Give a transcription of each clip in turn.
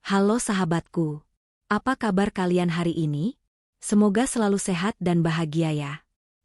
Halo sahabatku, apa kabar kalian hari ini? Semoga selalu sehat dan bahagia ya.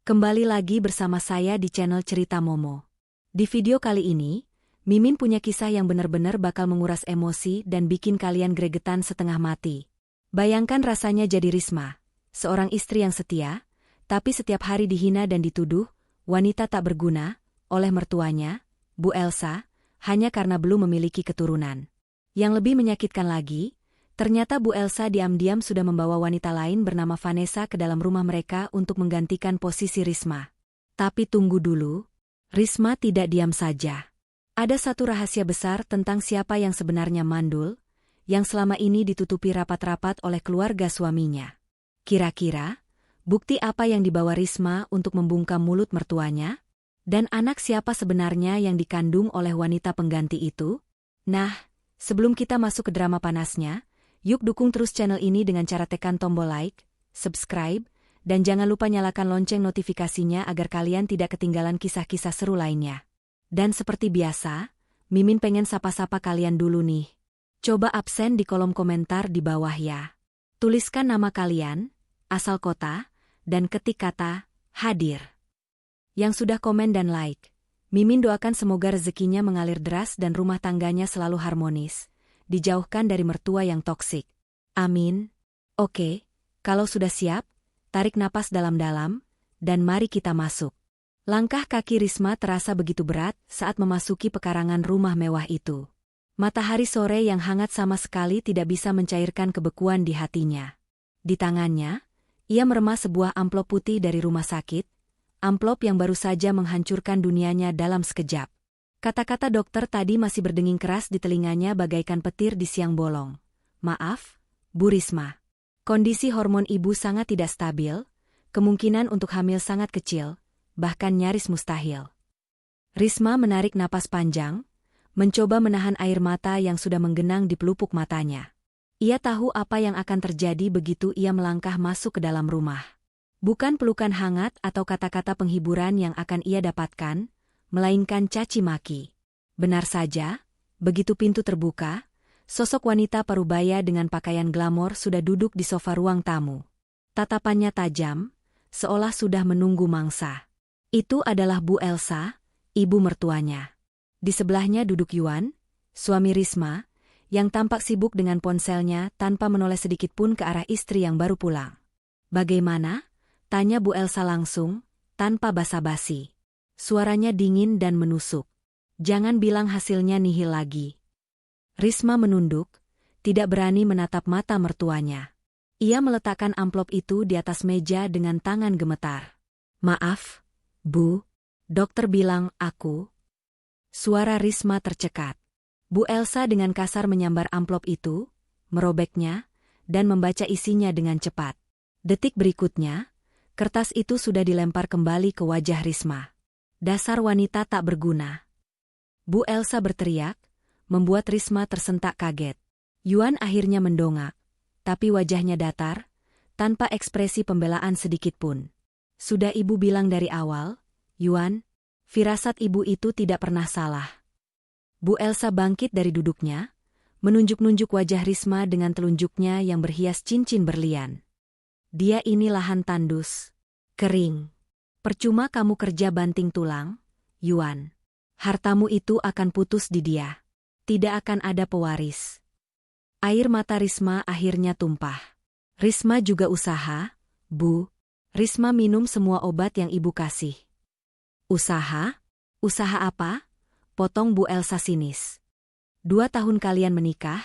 Kembali lagi bersama saya di channel Cerita Momo. Di video kali ini, Mimin punya kisah yang benar-benar bakal menguras emosi dan bikin kalian gregetan setengah mati. Bayangkan rasanya jadi Risma, seorang istri yang setia, tapi setiap hari dihina dan dituduh, wanita tak berguna, oleh mertuanya, Bu Elsa, hanya karena belum memiliki keturunan. Yang lebih menyakitkan lagi, ternyata Bu Elsa diam-diam sudah membawa wanita lain bernama Vanessa ke dalam rumah mereka untuk menggantikan posisi Risma. Tapi tunggu dulu, Risma tidak diam saja. Ada satu rahasia besar tentang siapa yang sebenarnya mandul, yang selama ini ditutupi rapat-rapat oleh keluarga suaminya. Kira-kira, bukti apa yang dibawa Risma untuk membungkam mulut mertuanya? Dan anak siapa sebenarnya yang dikandung oleh wanita pengganti itu? Nah, sebelum kita masuk ke drama panasnya, yuk dukung terus channel ini dengan cara tekan tombol like, subscribe, dan jangan lupa nyalakan lonceng notifikasinya agar kalian tidak ketinggalan kisah-kisah seru lainnya. Dan seperti biasa, Mimin pengen sapa-sapa kalian dulu nih. Coba absen di kolom komentar di bawah ya. Tuliskan nama kalian, asal kota, dan ketik kata hadir. Yang sudah komen dan like, Mimin doakan semoga rezekinya mengalir deras dan rumah tangganya selalu harmonis, dijauhkan dari mertua yang toksik. Amin. Oke, kalau sudah siap, tarik napas dalam-dalam, dan mari kita masuk. Langkah kaki Risma terasa begitu berat saat memasuki pekarangan rumah mewah itu. Matahari sore yang hangat sama sekali tidak bisa mencairkan kebekuan di hatinya. Di tangannya, ia meremas sebuah amplop putih dari rumah sakit, amplop yang baru saja menghancurkan dunianya dalam sekejap. Kata-kata dokter tadi masih berdenging keras di telinganya bagaikan petir di siang bolong. Maaf, Bu Risma. Kondisi hormon ibu sangat tidak stabil, kemungkinan untuk hamil sangat kecil, bahkan nyaris mustahil. Risma menarik napas panjang, mencoba menahan air mata yang sudah menggenang di pelupuk matanya. Ia tahu apa yang akan terjadi begitu ia melangkah masuk ke dalam rumah. Bukan pelukan hangat atau kata-kata penghiburan yang akan ia dapatkan, melainkan caci maki. Benar saja, begitu pintu terbuka, sosok wanita parubaya dengan pakaian glamor sudah duduk di sofa ruang tamu. Tatapannya tajam, seolah sudah menunggu mangsa. Itu adalah Bu Elsa, ibu mertuanya. Di sebelahnya duduk Yuan, suami Risma, yang tampak sibuk dengan ponselnya tanpa menoleh sedikit pun ke arah istri yang baru pulang. Bagaimana? Tanya Bu Elsa langsung, tanpa basa-basi. Suaranya dingin dan menusuk. Jangan bilang hasilnya nihil lagi. Risma menunduk, tidak berani menatap mata mertuanya. Ia meletakkan amplop itu di atas meja dengan tangan gemetar. Maaf, Bu. Dokter bilang aku. Suara Risma tercekat. Bu Elsa dengan kasar menyambar amplop itu, merobeknya, dan membaca isinya dengan cepat. Detik berikutnya, kertas itu sudah dilempar kembali ke wajah Risma. Dasar wanita tak berguna. Bu Elsa berteriak, membuat Risma tersentak kaget. Yuan akhirnya mendongak, tapi wajahnya datar, tanpa ekspresi pembelaan sedikit pun. Sudah ibu bilang dari awal, Yuan, firasat ibu itu tidak pernah salah. Bu Elsa bangkit dari duduknya, menunjuk-nunjuk wajah Risma dengan telunjuknya yang berhias cincin berlian. Dia ini lahan tandus, kering. Percuma kamu kerja banting tulang, Yuan. Hartamu itu akan putus di dia. Tidak akan ada pewaris. Air mata Risma akhirnya tumpah. Risma juga usaha, Bu. Risma minum semua obat yang ibu kasih. Usaha? Usaha apa? Potong Bu Elsa sinis. 2 tahun kalian menikah,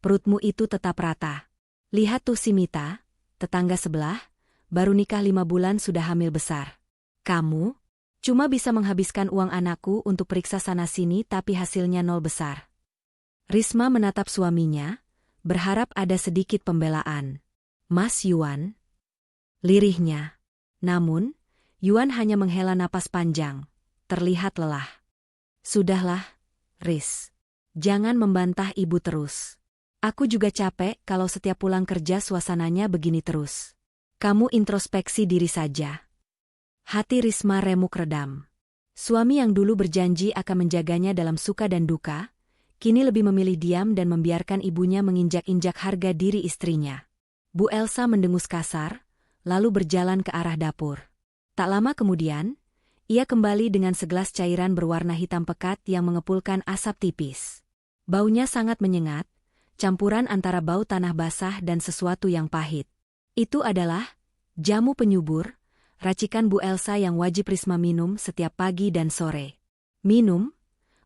perutmu itu tetap rata. Lihat tuh si Mita, tetangga sebelah, baru nikah 5 bulan sudah hamil besar. Kamu cuma bisa menghabiskan uang anakku untuk periksa sana-sini tapi hasilnya nol besar. Risma menatap suaminya, berharap ada sedikit pembelaan. Mas Yuan. Lirihnya. Namun, Yuan hanya menghela napas panjang, terlihat lelah. Sudahlah, Riz. Jangan membantah ibu terus. Aku juga capek kalau setiap pulang kerja suasananya begini terus. Kamu introspeksi diri saja. Hati Risma remuk redam. Suami yang dulu berjanji akan menjaganya dalam suka dan duka, kini lebih memilih diam dan membiarkan ibunya menginjak-injak harga diri istrinya. Bu Elsa mendengus kasar, lalu berjalan ke arah dapur. Tak lama kemudian, ia kembali dengan segelas cairan berwarna hitam pekat yang mengepulkan asap tipis. Baunya sangat menyengat, campuran antara bau tanah basah dan sesuatu yang pahit. Itu adalah jamu penyubur, racikan Bu Elsa yang wajib Risma minum setiap pagi dan sore. Minum,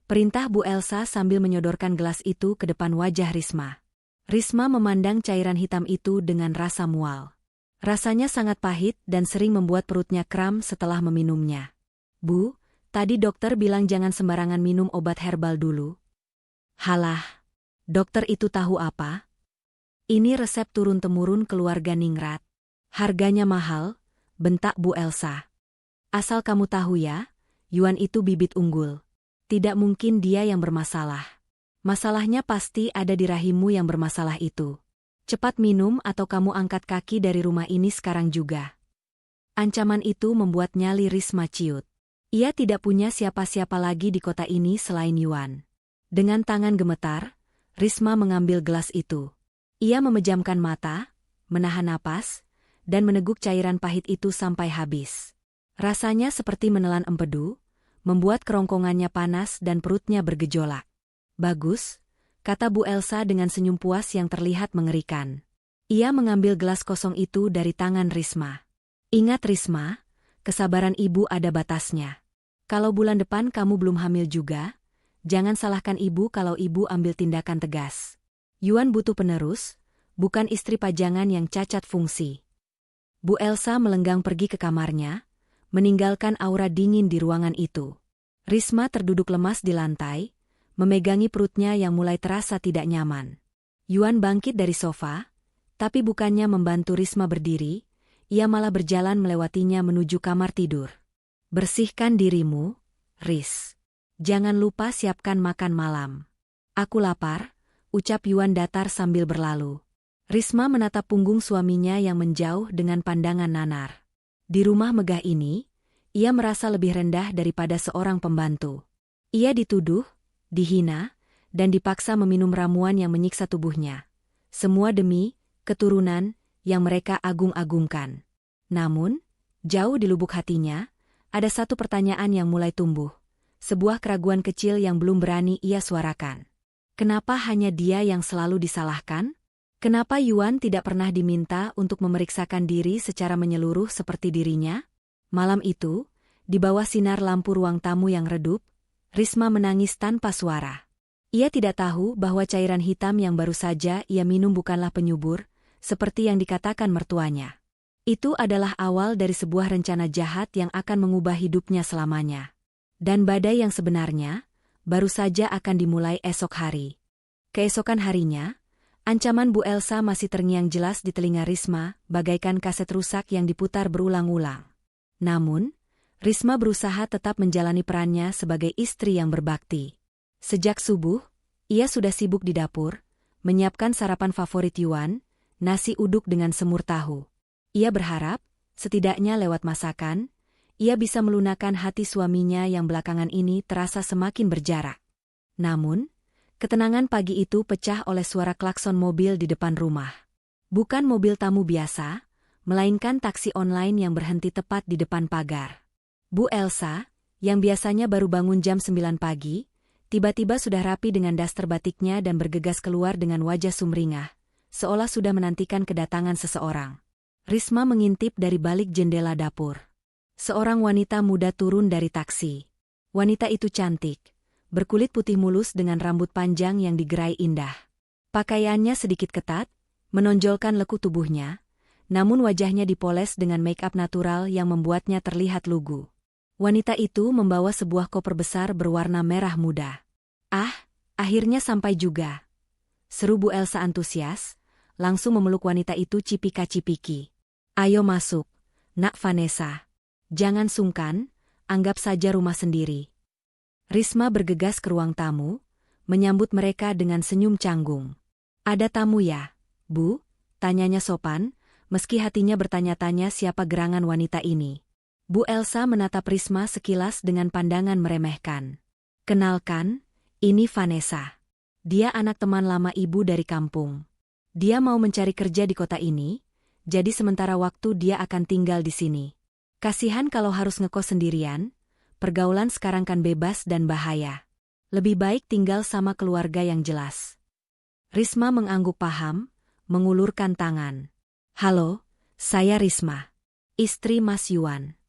perintah Bu Elsa sambil menyodorkan gelas itu ke depan wajah Risma. Risma memandang cairan hitam itu dengan rasa mual. Rasanya sangat pahit dan sering membuat perutnya kram setelah meminumnya. Bu, tadi dokter bilang jangan sembarangan minum obat herbal dulu. Halah, dokter itu tahu apa? Ini resep turun-temurun keluarga Ningrat. Harganya mahal, bentak Bu Elsa. Asal kamu tahu ya, Yuan itu bibit unggul. Tidak mungkin dia yang bermasalah. Masalahnya pasti ada di rahimmu yang bermasalah itu. Cepat minum atau kamu angkat kaki dari rumah ini sekarang juga. Ancaman itu membuat nyali Risma ciut. Ia tidak punya siapa-siapa lagi di kota ini selain Yuan. Dengan tangan gemetar, Risma mengambil gelas itu. Ia memejamkan mata, menahan napas, dan meneguk cairan pahit itu sampai habis. Rasanya seperti menelan empedu, membuat kerongkongannya panas dan perutnya bergejolak. Bagus, kata Bu Elsa dengan senyum puas yang terlihat mengerikan. Ia mengambil gelas kosong itu dari tangan Risma. Ingat Risma, kesabaran ibu ada batasnya. Kalau bulan depan kamu belum hamil juga, jangan salahkan ibu kalau ibu ambil tindakan tegas. Yuan butuh penerus, bukan istri pajangan yang cacat fungsi. Bu Elsa melenggang pergi ke kamarnya, meninggalkan aura dingin di ruangan itu. Risma terduduk lemas di lantai, memegangi perutnya yang mulai terasa tidak nyaman. Yuan bangkit dari sofa, tapi bukannya membantu Risma berdiri, ia malah berjalan melewatinya menuju kamar tidur. Bersihkan dirimu, Ris. Jangan lupa siapkan makan malam. Aku lapar, ucap Yuan datar sambil berlalu. Risma menatap punggung suaminya yang menjauh dengan pandangan nanar. Di rumah megah ini, ia merasa lebih rendah daripada seorang pembantu. Ia dituduh, dihina, dan dipaksa meminum ramuan yang menyiksa tubuhnya. Semua demi keturunan yang mereka agung-agungkan. Namun, jauh di lubuk hatinya, ada satu pertanyaan yang mulai tumbuh. Sebuah keraguan kecil yang belum berani ia suarakan. Kenapa hanya dia yang selalu disalahkan? Kenapa Yuan tidak pernah diminta untuk memeriksakan diri secara menyeluruh seperti dirinya? Malam itu, di bawah sinar lampu ruang tamu yang redup, Risma menangis tanpa suara. Ia tidak tahu bahwa cairan hitam yang baru saja ia minum bukanlah penyubur, seperti yang dikatakan mertuanya. Itu adalah awal dari sebuah rencana jahat yang akan mengubah hidupnya selamanya. Dan badai yang sebenarnya, baru saja akan dimulai esok hari. Keesokan harinya, ancaman Bu Elsa masih terngiang jelas di telinga Risma, bagaikan kaset rusak yang diputar berulang-ulang. Namun, Risma berusaha tetap menjalani perannya sebagai istri yang berbakti. Sejak subuh, ia sudah sibuk di dapur, menyiapkan sarapan favorit Yuan, nasi uduk dengan semur tahu. Ia berharap, setidaknya lewat masakan, ia bisa melunakkan hati suaminya yang belakangan ini terasa semakin berjarak. Namun, ketenangan pagi itu pecah oleh suara klakson mobil di depan rumah. Bukan mobil tamu biasa, melainkan taksi online yang berhenti tepat di depan pagar. Bu Elsa, yang biasanya baru bangun jam 9 pagi, tiba-tiba sudah rapi dengan daster batiknya dan bergegas keluar dengan wajah sumringah, seolah sudah menantikan kedatangan seseorang. Risma mengintip dari balik jendela dapur. Seorang wanita muda turun dari taksi. Wanita itu cantik, berkulit putih mulus dengan rambut panjang yang digerai indah. Pakaiannya sedikit ketat, menonjolkan lekuk tubuhnya, namun wajahnya dipoles dengan make-up natural yang membuatnya terlihat lugu. Wanita itu membawa sebuah koper besar berwarna merah muda. Ah, akhirnya sampai juga. Seru Bu Elsa antusias, langsung memeluk wanita itu cipika-cipiki. Ayo masuk, Nak Vanessa. Jangan sungkan, anggap saja rumah sendiri. Risma bergegas ke ruang tamu, menyambut mereka dengan senyum canggung. Ada tamu ya, Bu? Tanyanya sopan, meski hatinya bertanya-tanya siapa gerangan wanita ini. Bu Elsa menatap Risma sekilas dengan pandangan meremehkan. Kenalkan, ini Vanessa. Dia anak teman lama ibu dari kampung. Dia mau mencari kerja di kota ini, jadi sementara waktu dia akan tinggal di sini. Kasihan kalau harus ngekos sendirian, pergaulan sekarang kan bebas dan bahaya. Lebih baik tinggal sama keluarga yang jelas. Risma mengangguk paham, mengulurkan tangan. Halo, saya Risma. Istri Mas Yuan.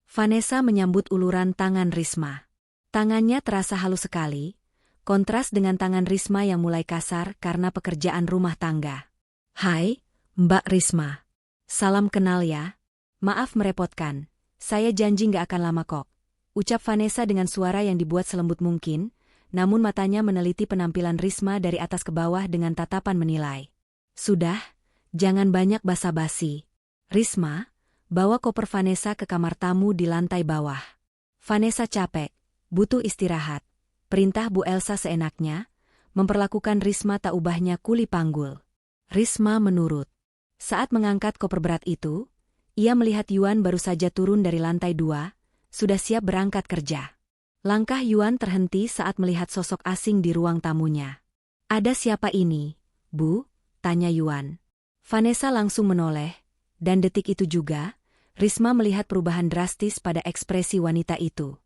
Vanessa menyambut uluran tangan Risma. Tangannya terasa halus sekali, kontras dengan tangan Risma yang mulai kasar karena pekerjaan rumah tangga. Hai, Mbak Risma. Salam kenal ya. Maaf merepotkan, saya janji nggak akan lama kok. Ucap Vanessa dengan suara yang dibuat selembut mungkin, namun matanya meneliti penampilan Risma dari atas ke bawah dengan tatapan menilai. Sudah, jangan banyak basa-basi. Risma, bawa koper Vanessa ke kamar tamu di lantai bawah. Vanessa capek, butuh istirahat. Perintah Bu Elsa seenaknya, memperlakukan Risma tak ubahnya kuli panggul. Risma menurut. Saat mengangkat koper berat itu, ia melihat Yuan baru saja turun dari lantai 2, sudah siap berangkat kerja. Langkah Yuan terhenti saat melihat sosok asing di ruang tamunya. Ada siapa ini, Bu? Tanya Yuan. Vanessa langsung menoleh, dan detik itu juga, Risma melihat perubahan drastis pada ekspresi wanita itu.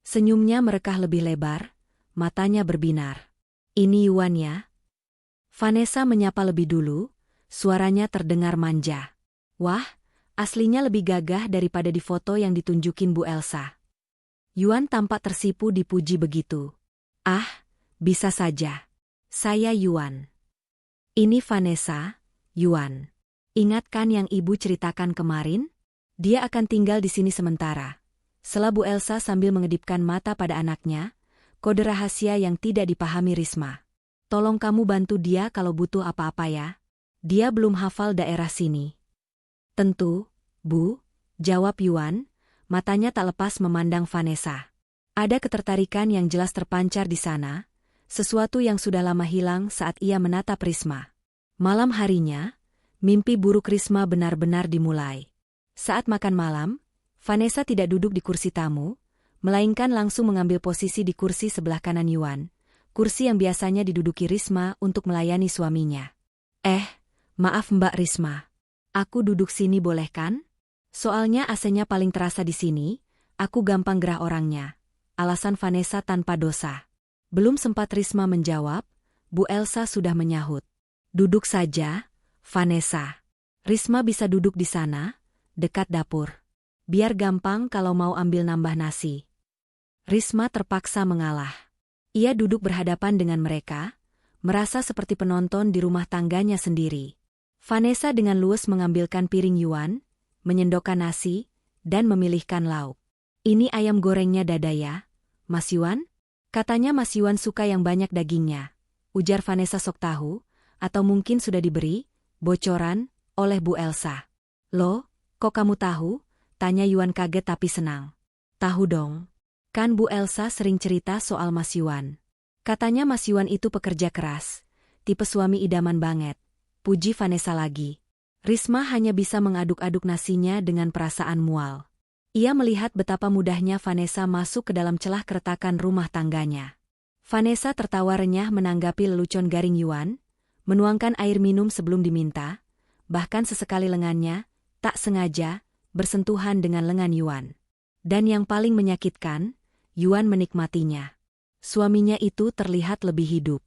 Senyumnya merekah lebih lebar, matanya berbinar. Ini Yuan ya? Vanessa menyapa lebih dulu, suaranya terdengar manja. Wah, aslinya lebih gagah daripada di foto yang ditunjukin Bu Elsa. Yuan tampak tersipu dipuji begitu. Ah, bisa saja. Saya Yuan. Ini Vanessa, Yuan. Ingat kan yang ibu ceritakan kemarin? Dia akan tinggal di sini sementara. Sela Bu Elsa sambil mengedipkan mata pada anaknya, kode rahasia yang tidak dipahami Risma. Tolong kamu bantu dia kalau butuh apa-apa ya. Dia belum hafal daerah sini. Tentu, Bu, jawab Yuan, matanya tak lepas memandang Vanessa. Ada ketertarikan yang jelas terpancar di sana, sesuatu yang sudah lama hilang saat ia menatap Risma. Malam harinya, mimpi buruk Risma benar-benar dimulai. Saat makan malam, Vanessa tidak duduk di kursi tamu, melainkan langsung mengambil posisi di kursi sebelah kanan Yuan, kursi yang biasanya diduduki Risma untuk melayani suaminya. Maaf Mbak Risma. Aku duduk sini boleh kan? Soalnya AC-nya paling terasa di sini, aku gampang gerah orangnya. Alasan Vanessa tanpa dosa. Belum sempat Risma menjawab, Bu Elsa sudah menyahut. Duduk saja, Vanessa. Risma bisa duduk di sana, dekat dapur. Biar gampang kalau mau ambil nambah nasi. Risma terpaksa mengalah. Ia duduk berhadapan dengan mereka, merasa seperti penonton di rumah tangganya sendiri. Vanessa dengan luwes mengambilkan piring Yuan, menyendokkan nasi, dan memilihkan lauk. Ini ayam gorengnya dada ya, Mas Yuan? Katanya Mas Yuan suka yang banyak dagingnya. Ujar Vanessa sok tahu, atau mungkin sudah diberi, bocoran, oleh Bu Elsa. Loh, kok kamu tahu? Tanya Yuan kaget tapi senang. Tahu dong. Kan Bu Elsa sering cerita soal Mas Yuan. Katanya Mas Yuan itu pekerja keras, tipe suami idaman banget. Puji Vanessa lagi. Risma hanya bisa mengaduk-aduk nasinya dengan perasaan mual. Ia melihat betapa mudahnya Vanessa masuk ke dalam celah keretakan rumah tangganya. Vanessa tertawa renyah menanggapi lelucon garing Yuan, menuangkan air minum sebelum diminta, bahkan sesekali lengannya, tak sengaja, bersentuhan dengan lengan Yuan. Dan yang paling menyakitkan, Yuan menikmatinya. Suaminya itu terlihat lebih hidup.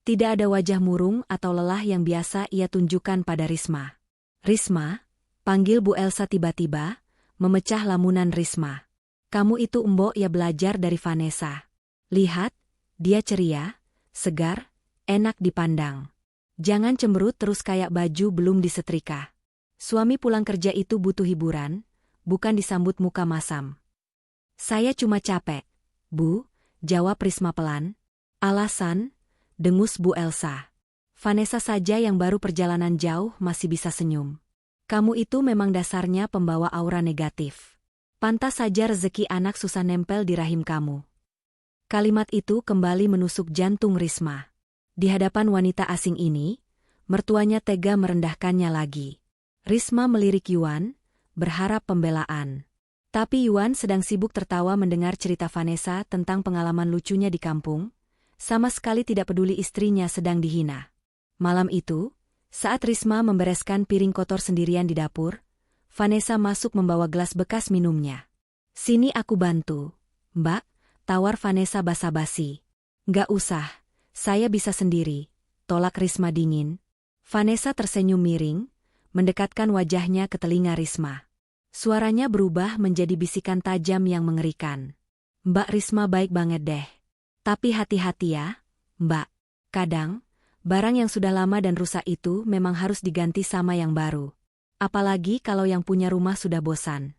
Tidak ada wajah murung atau lelah yang biasa ia tunjukkan pada Risma. Risma, panggil Bu Elsa tiba-tiba, memecah lamunan Risma. Kamu itu embok ya belajar dari Vanessa. Lihat, dia ceria, segar, enak dipandang. Jangan cemberut terus kayak baju belum disetrika. Suami pulang kerja itu butuh hiburan, bukan disambut muka masam. Saya cuma capek, Bu, jawab Risma pelan. Alasan? Dengus Bu Elsa. Vanessa saja yang baru perjalanan jauh masih bisa senyum. Kamu itu memang dasarnya pembawa aura negatif. Pantas saja rezeki anak susah nempel di rahim kamu. Kalimat itu kembali menusuk jantung Risma. Di hadapan wanita asing ini, mertuanya tega merendahkannya lagi. Risma melirik Yuan, berharap pembelaan. Tapi Yuan sedang sibuk tertawa mendengar cerita Vanessa tentang pengalaman lucunya di kampung, sama sekali tidak peduli istrinya sedang dihina. Malam itu, saat Risma membereskan piring kotor sendirian di dapur, Vanessa masuk membawa gelas bekas minumnya. "Sini aku bantu, Mbak," tawar Vanessa basa-basi. "Nggak usah, saya bisa sendiri," tolak Risma dingin. Vanessa tersenyum miring, mendekatkan wajahnya ke telinga Risma. Suaranya berubah menjadi bisikan tajam yang mengerikan. "Mbak Risma baik banget deh. Tapi hati-hati ya, Mbak. Kadang, barang yang sudah lama dan rusak itu memang harus diganti sama yang baru. Apalagi kalau yang punya rumah sudah bosan."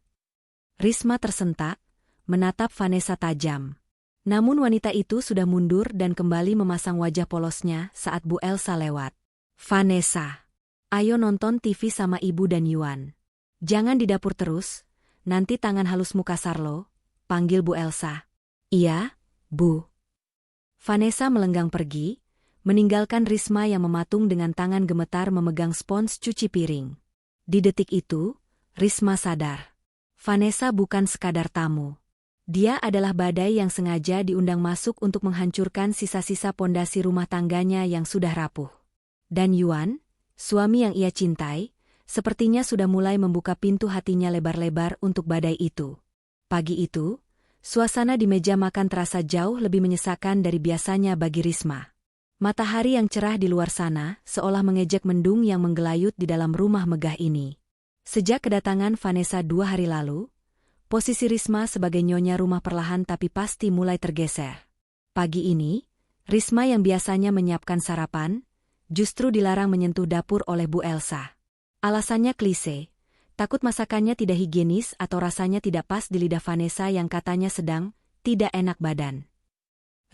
Risma tersentak, menatap Vanessa tajam. Namun wanita itu sudah mundur dan kembali memasang wajah polosnya saat Bu Elsa lewat. "Vanessa, ayo nonton TV sama Ibu dan Yuan. Jangan di dapur terus, nanti tangan halusmu kasar lo," panggil Bu Elsa. "Iya, Bu." Vanessa melenggang pergi, meninggalkan Risma yang mematung dengan tangan gemetar memegang spons cuci piring. Di detik itu, Risma sadar. Vanessa bukan sekadar tamu. Dia adalah badai yang sengaja diundang masuk untuk menghancurkan sisa-sisa pondasi rumah tangganya yang sudah rapuh. Dan Yuan, suami yang ia cintai, sepertinya sudah mulai membuka pintu hatinya lebar-lebar untuk badai itu. Pagi itu, suasana di meja makan terasa jauh lebih menyesakan dari biasanya bagi Risma. Matahari yang cerah di luar sana seolah mengejek mendung yang menggelayut di dalam rumah megah ini. Sejak kedatangan Vanessa 2 hari lalu, posisi Risma sebagai nyonya rumah perlahan tapi pasti mulai tergeser. Pagi ini, Risma yang biasanya menyiapkan sarapan, justru dilarang menyentuh dapur oleh Bu Elsa. Alasannya klise, takut masakannya tidak higienis atau rasanya tidak pas di lidah Vanessa yang katanya sedang tidak enak badan.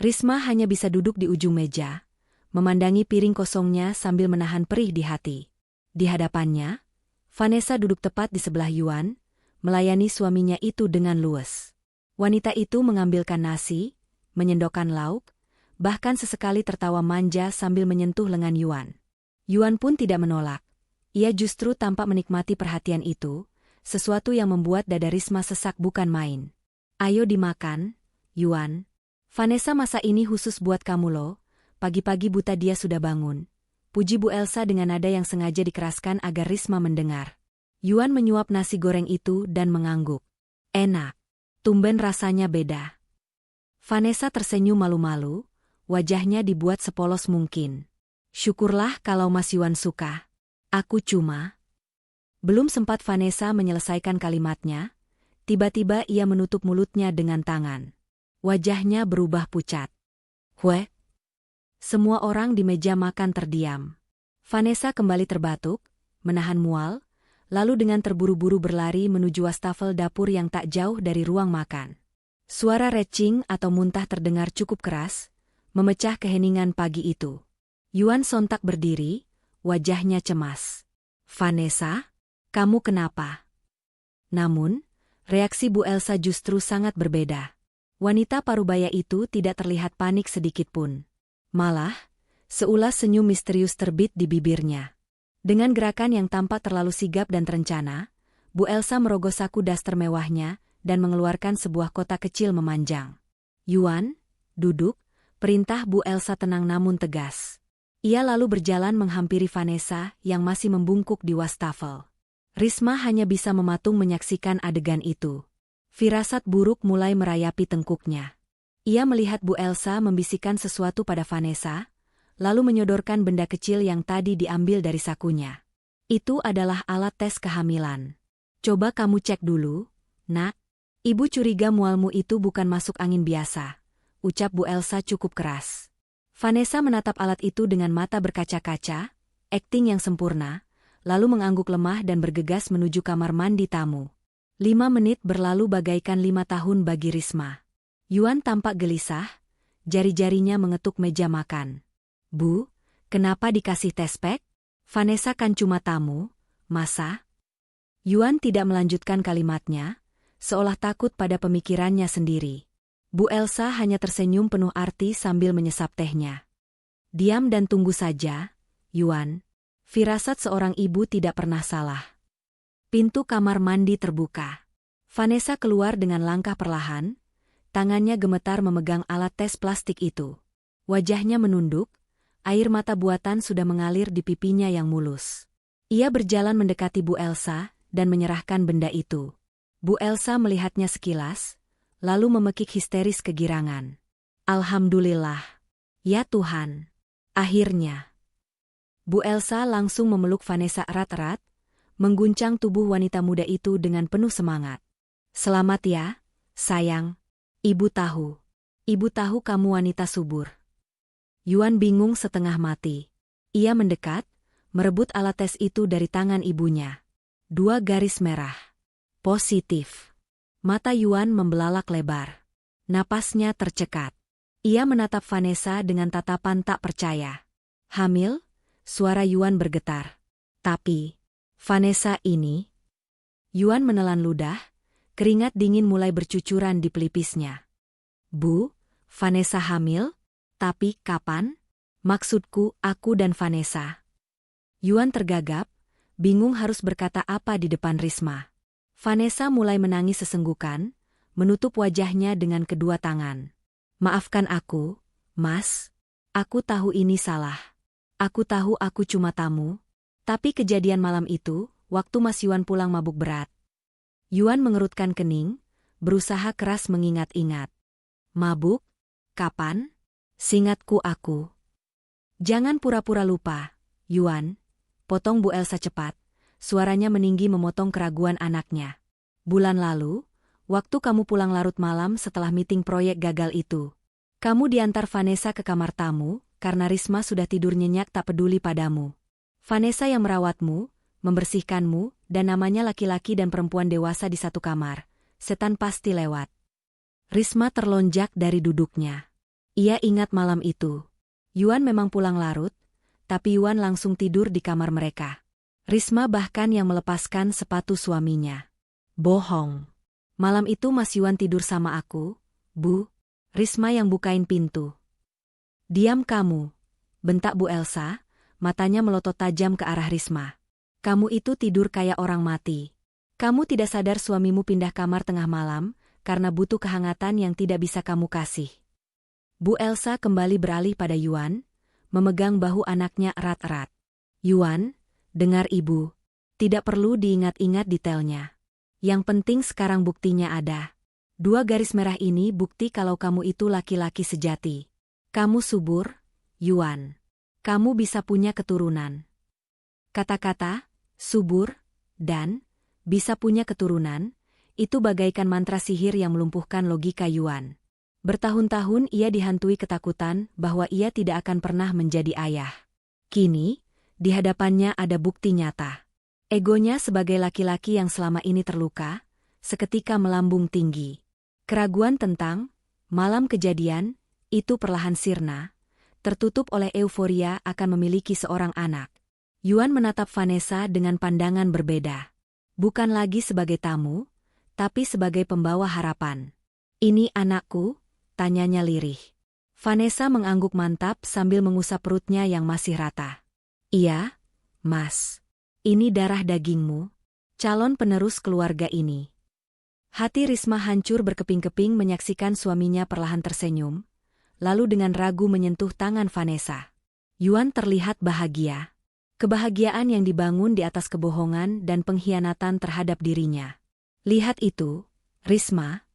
Risma hanya bisa duduk di ujung meja, memandangi piring kosongnya sambil menahan perih di hati. Di hadapannya, Vanessa duduk tepat di sebelah Yuan, melayani suaminya itu dengan luwes. Wanita itu mengambilkan nasi, menyendokkan lauk, bahkan sesekali tertawa manja sambil menyentuh lengan Yuan. Yuan pun tidak menolak. Ia justru tampak menikmati perhatian itu, sesuatu yang membuat dada Risma sesak bukan main. "Ayo dimakan, Yuan. Vanessa masak ini khusus buat kamu loh." Pagi-pagi buta dia sudah bangun. Puji Bu Elsa dengan nada yang sengaja dikeraskan agar Risma mendengar. Yuan menyuap nasi goreng itu dan mengangguk. "Enak. Tumben rasanya beda." Vanessa tersenyum malu-malu, wajahnya dibuat sepolos mungkin. "Syukurlah kalau Mas Yuan suka. Aku cuma..." Belum sempat Vanessa menyelesaikan kalimatnya, tiba-tiba ia menutup mulutnya dengan tangan. Wajahnya berubah pucat. "Hue?" Semua orang di meja makan terdiam. Vanessa kembali terbatuk, menahan mual, lalu dengan terburu-buru berlari menuju wastafel dapur yang tak jauh dari ruang makan. Suara recing atau muntah terdengar cukup keras, memecah keheningan pagi itu. Yuan sontak berdiri, wajahnya cemas. "Vanessa, kamu kenapa?" Namun, reaksi Bu Elsa justru sangat berbeda. Wanita parubaya itu tidak terlihat panik sedikitpun. Malah, seulas senyum misterius terbit di bibirnya. Dengan gerakan yang tampak terlalu sigap dan terencana, Bu Elsa merogoh saku daster mewahnya dan mengeluarkan sebuah kotak kecil memanjang. "Yuan, duduk," perintah Bu Elsa tenang namun tegas. Ia lalu berjalan menghampiri Vanessa yang masih membungkuk di wastafel. Risma hanya bisa mematung menyaksikan adegan itu. Firasat buruk mulai merayapi tengkuknya. Ia melihat Bu Elsa membisikkan sesuatu pada Vanessa, lalu menyodorkan benda kecil yang tadi diambil dari sakunya. "Itu adalah alat tes kehamilan. Coba kamu cek dulu, Nak. Ibu curiga mualmu itu bukan masuk angin biasa," ucap Bu Elsa cukup keras. Vanessa menatap alat itu dengan mata berkaca-kaca, akting yang sempurna, lalu mengangguk lemah dan bergegas menuju kamar mandi tamu. 5 menit berlalu bagaikan 5 tahun bagi Risma. Yuan tampak gelisah, jari-jarinya mengetuk meja makan. "Bu, kenapa dikasih tes pack? Vanessa kan cuma tamu, masa?" Yuan tidak melanjutkan kalimatnya, seolah takut pada pemikirannya sendiri. Bu Elsa hanya tersenyum penuh arti sambil menyesap tehnya. "Diam dan tunggu saja, Yuan. Firasat seorang ibu tidak pernah salah." Pintu kamar mandi terbuka. Vanessa keluar dengan langkah perlahan, tangannya gemetar memegang alat tes plastik itu. Wajahnya menunduk, air mata buatan sudah mengalir di pipinya yang mulus. Ia berjalan mendekati Bu Elsa dan menyerahkan benda itu. Bu Elsa melihatnya sekilas, lalu memekik histeris kegirangan. Alhamdulillah. Ya Tuhan. Akhirnya. Bu Elsa langsung memeluk Vanessa erat-erat, mengguncang tubuh wanita muda itu dengan penuh semangat. Selamat ya, sayang. Ibu tahu. Ibu tahu kamu wanita subur. Yuan bingung setengah mati. Ia mendekat, merebut alat tes itu dari tangan ibunya. 2 garis merah. Positif. Mata Yuan membelalak lebar. Napasnya tercekat. Ia menatap Vanessa dengan tatapan tak percaya. Hamil? Suara Yuan bergetar. Tapi, Vanessa ini? Yuan menelan ludah, keringat dingin mulai bercucuran di pelipisnya. Bu, Vanessa hamil? Tapi kapan? Maksudku, aku dan Vanessa. Yuan tergagap, bingung harus berkata apa di depan Risma. Vanessa mulai menangis sesenggukan, menutup wajahnya dengan kedua tangan. Maafkan aku, Mas. Aku tahu ini salah. Aku tahu aku cuma tamu. Tapi kejadian malam itu, waktu Mas Yuan pulang mabuk berat. Yuan mengerutkan kening, berusaha keras mengingat-ingat. Mabuk? Kapan? Singatku aku. Jangan pura-pura lupa, Yuan. Potong Bu Elsa cepat. Suaranya meninggi memotong keraguan anaknya. Bulan lalu, waktu kamu pulang larut malam setelah meeting proyek gagal itu. Kamu diantar Vanessa ke kamar tamu, karena Risma sudah tidur nyenyak tak peduli padamu. Vanessa yang merawatmu, membersihkanmu, dan namanya laki-laki dan perempuan dewasa di satu kamar. Setan pasti lewat. Risma terlonjak dari duduknya. Ia ingat malam itu. Yuan memang pulang larut, tapi Yuan langsung tidur di kamar mereka. Risma bahkan yang melepaskan sepatu suaminya. Bohong. Malam itu Mas Yuan tidur sama aku, Bu. Risma yang bukain pintu. Diam kamu, bentak Bu Elsa, matanya melotot tajam ke arah Risma. Kamu itu tidur kayak orang mati. Kamu tidak sadar suamimu pindah kamar tengah malam, karena butuh kehangatan yang tidak bisa kamu kasih. Bu Elsa kembali beralih pada Yuan, memegang bahu anaknya erat-erat. Yuan, dengar ibu. Tidak perlu diingat-ingat detailnya. Yang penting sekarang buktinya ada. 2 garis merah ini bukti kalau kamu itu laki-laki sejati. Kamu subur, Yuan. Kamu bisa punya keturunan. Kata-kata, subur, dan bisa punya keturunan, itu bagaikan mantra sihir yang melumpuhkan logika Yuan. Bertahun-tahun ia dihantui ketakutan bahwa ia tidak akan pernah menjadi ayah. Kini, di hadapannya ada bukti nyata. Egonya sebagai laki-laki yang selama ini terluka, seketika melambung tinggi. Keraguan tentang malam kejadian, itu perlahan sirna, tertutup oleh euforia akan memiliki seorang anak. Yuan menatap Vanessa dengan pandangan berbeda. Bukan lagi sebagai tamu, tapi sebagai pembawa harapan. Ini anakku? Tanyanya lirih. Vanessa mengangguk mantap sambil mengusap perutnya yang masih rata. Iya, Mas. Ini darah dagingmu. Calon penerus keluarga ini. Hati Risma hancur berkeping-keping menyaksikan suaminya perlahan tersenyum, lalu dengan ragu menyentuh tangan Vanessa. Yuan terlihat bahagia. Kebahagiaan yang dibangun di atas kebohongan dan pengkhianatan terhadap dirinya. Lihat itu, Risma.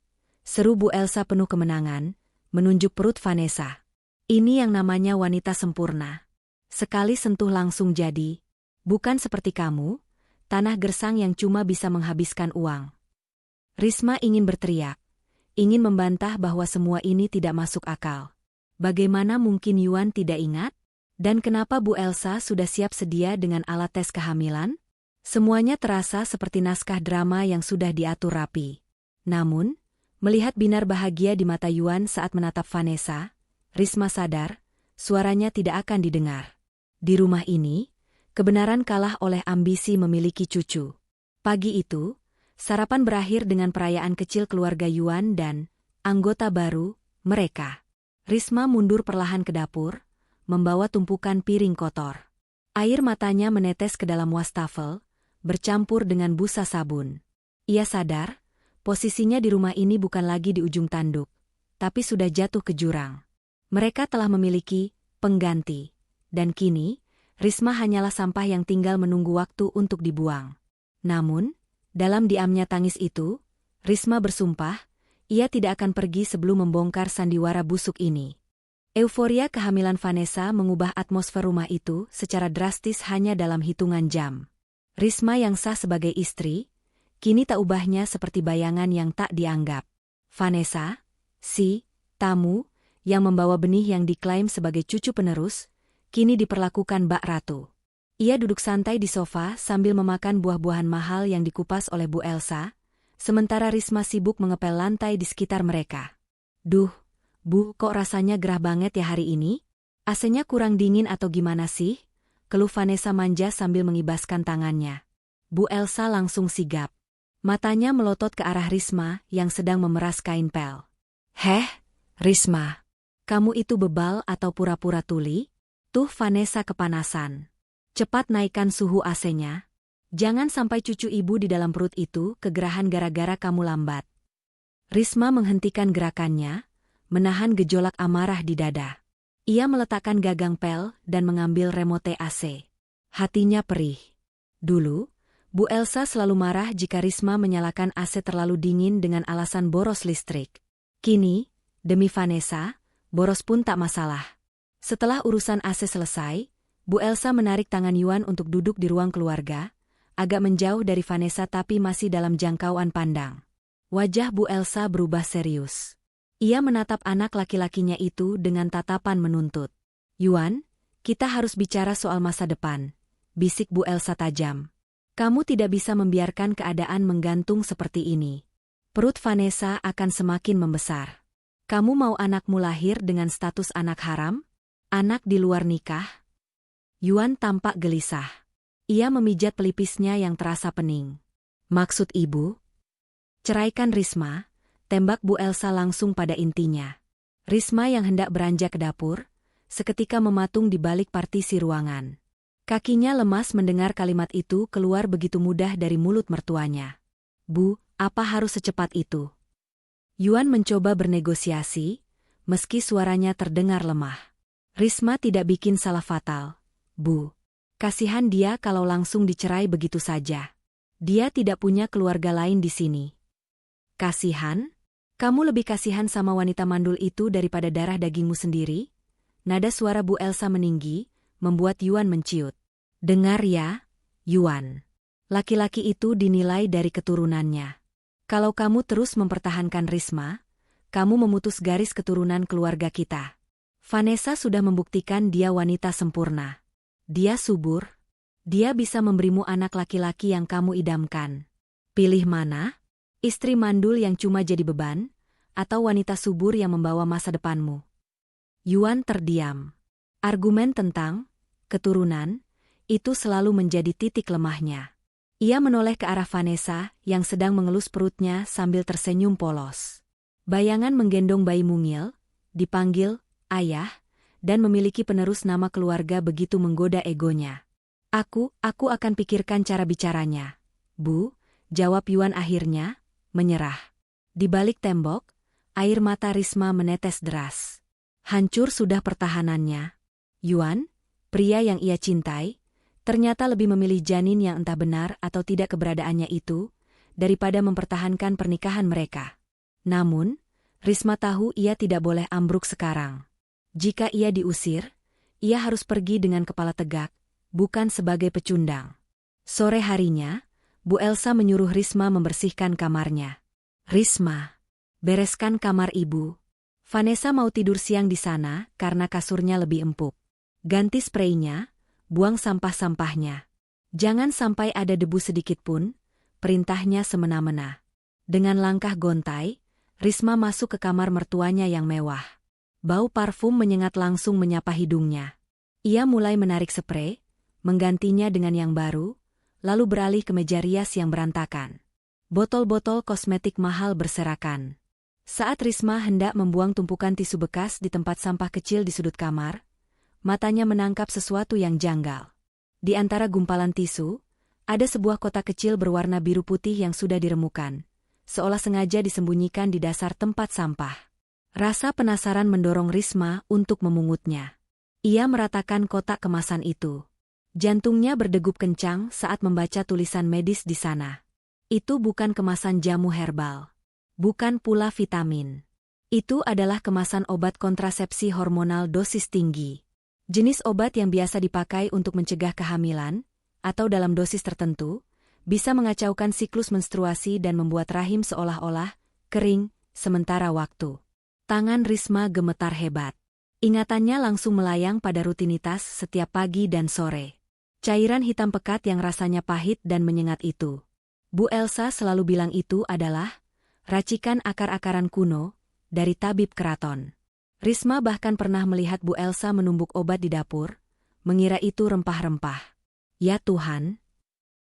Seru Bu Elsa penuh kemenangan, menunjuk perut Vanessa. Ini yang namanya wanita sempurna. Sekali sentuh langsung jadi. Bukan seperti kamu, tanah gersang yang cuma bisa menghabiskan uang. Risma ingin berteriak. Ingin membantah bahwa semua ini tidak masuk akal. Bagaimana mungkin Yuan tidak ingat? Dan kenapa Bu Elsa sudah siap sedia dengan alat tes kehamilan? Semuanya terasa seperti naskah drama yang sudah diatur rapi. Namun, melihat binar bahagia di mata Yuan saat menatap Vanessa, Risma sadar, suaranya tidak akan didengar. Di rumah ini, kebenaran kalah oleh ambisi memiliki cucu. Pagi itu, sarapan berakhir dengan perayaan kecil keluarga Yuan dan anggota baru, mereka. Risma mundur perlahan ke dapur, membawa tumpukan piring kotor. Air matanya menetes ke dalam wastafel, bercampur dengan busa sabun. Ia sadar, posisinya di rumah ini bukan lagi di ujung tanduk, tapi sudah jatuh ke jurang. Mereka telah memiliki pengganti. Dan kini, Risma hanyalah sampah yang tinggal menunggu waktu untuk dibuang. Namun, dalam diamnya tangis itu, Risma bersumpah, ia tidak akan pergi sebelum membongkar sandiwara busuk ini. Euforia kehamilan Vanessa mengubah atmosfer rumah itu secara drastis hanya dalam hitungan jam. Risma yang sah sebagai istri, kini tak ubahnya seperti bayangan yang tak dianggap. Vanessa, si tamu, yang membawa benih yang diklaim sebagai cucu penerus, kini diperlakukan bak ratu. Ia duduk santai di sofa sambil memakan buah-buahan mahal yang dikupas oleh Bu Elsa, sementara Risma sibuk mengepel lantai di sekitar mereka. Duh, Bu, kok rasanya gerah banget ya hari ini? AC-nya kurang dingin atau gimana sih? Keluh Vanessa manja sambil mengibaskan tangannya. Bu Elsa langsung sigap. Matanya melotot ke arah Risma yang sedang memeras kain pel. Heh, Risma, kamu itu bebal atau pura-pura tuli? Tuh Vanessa kepanasan. Cepat naikkan suhu AC-nya. Jangan sampai cucu ibu di dalam perut itu kegerahan gara-gara kamu lambat. Risma menghentikan gerakannya, menahan gejolak amarah di dada. Ia meletakkan gagang pel dan mengambil remote AC. Hatinya perih. Dulu, Bu Elsa selalu marah jika Risma menyalakan AC terlalu dingin dengan alasan boros listrik. Kini, demi Vanessa, boros pun tak masalah. Setelah urusan AC selesai, Bu Elsa menarik tangan Yuan untuk duduk di ruang keluarga, agak menjauh dari Vanessa tapi masih dalam jangkauan pandang. Wajah Bu Elsa berubah serius. Ia menatap anak laki-lakinya itu dengan tatapan menuntut. Yuan, kita harus bicara soal masa depan, bisik Bu Elsa tajam. Kamu tidak bisa membiarkan keadaan menggantung seperti ini. Perut Vanessa akan semakin membesar. Kamu mau anakmu lahir dengan status anak haram? Anak di luar nikah? Yuan tampak gelisah. Ia memijat pelipisnya yang terasa pening. Maksud ibu? Ceraikan Risma. Tembak Bu Elsa langsung pada intinya. Risma yang hendak beranjak ke dapur, seketika mematung di balik partisi ruangan. Kakinya lemas mendengar kalimat itu keluar begitu mudah dari mulut mertuanya. Bu, apa harus secepat itu? Yuan mencoba bernegosiasi, meski suaranya terdengar lemah. Risma tidak bikin salah fatal. Bu, kasihan dia kalau langsung dicerai begitu saja. Dia tidak punya keluarga lain di sini. Kasihan? Kamu lebih kasihan sama wanita mandul itu daripada darah dagingmu sendiri? Nada suara Bu Elsa meninggi, membuat Yuan menciut. Dengar ya, Yuan. Laki-laki itu dinilai dari keturunannya. Kalau kamu terus mempertahankan Risma, kamu memutus garis keturunan keluarga kita. Vanessa sudah membuktikan dia wanita sempurna. Dia subur. Dia bisa memberimu anak laki-laki yang kamu idamkan. Pilih mana? Istri mandul yang cuma jadi beban, atau wanita subur yang membawa masa depanmu? Yuan terdiam. Argumen tentang keturunan itu selalu menjadi titik lemahnya. Ia menoleh ke arah Vanessa yang sedang mengelus perutnya sambil tersenyum polos. Bayangan menggendong bayi mungil, dipanggil ayah, dan memiliki penerus nama keluarga begitu menggoda egonya. Aku akan pikirkan cara bicaranya. Bu, jawab Yuan akhirnya, menyerah. Di balik tembok, air mata Risma menetes deras. Hancur sudah pertahanannya. Yuan, pria yang ia cintai, ternyata lebih memilih janin yang entah benar atau tidak keberadaannya itu, daripada mempertahankan pernikahan mereka. Namun, Risma tahu ia tidak boleh ambruk sekarang. Jika ia diusir, ia harus pergi dengan kepala tegak, bukan sebagai pecundang. Sore harinya, Bu Elsa menyuruh Risma membersihkan kamarnya. Risma, bereskan kamar ibu. Vanessa mau tidur siang di sana karena kasurnya lebih empuk. Ganti spraynya, buang sampah-sampahnya. Jangan sampai ada debu sedikit pun, perintahnya semena-mena. Dengan langkah gontai, Risma masuk ke kamar mertuanya yang mewah. Bau parfum menyengat langsung menyapa hidungnya. Ia mulai menarik spray, menggantinya dengan yang baru, lalu beralih ke meja rias yang berantakan. Botol-botol kosmetik mahal berserakan. Saat Risma hendak membuang tumpukan tisu bekas di tempat sampah kecil di sudut kamar, matanya menangkap sesuatu yang janggal. Di antara gumpalan tisu, ada sebuah kotak kecil berwarna biru putih yang sudah diremukan, seolah sengaja disembunyikan di dasar tempat sampah. Rasa penasaran mendorong Risma untuk memungutnya. Ia meratakan kotak kemasan itu. Jantungnya berdegup kencang saat membaca tulisan medis di sana. Itu bukan kemasan jamu herbal. Bukan pula vitamin. Itu adalah kemasan obat kontrasepsi hormonal dosis tinggi. Jenis obat yang biasa dipakai untuk mencegah kehamilan, atau dalam dosis tertentu, bisa mengacaukan siklus menstruasi dan membuat rahim seolah-olah kering sementara waktu. Tangan Risma gemetar hebat. Ingatannya langsung melayang pada rutinitas setiap pagi dan sore. Cairan hitam pekat yang rasanya pahit dan menyengat itu. Bu Elsa selalu bilang itu adalah racikan akar-akaran kuno dari tabib keraton. Risma bahkan pernah melihat Bu Elsa menumbuk obat di dapur, mengira itu rempah-rempah. Ya Tuhan!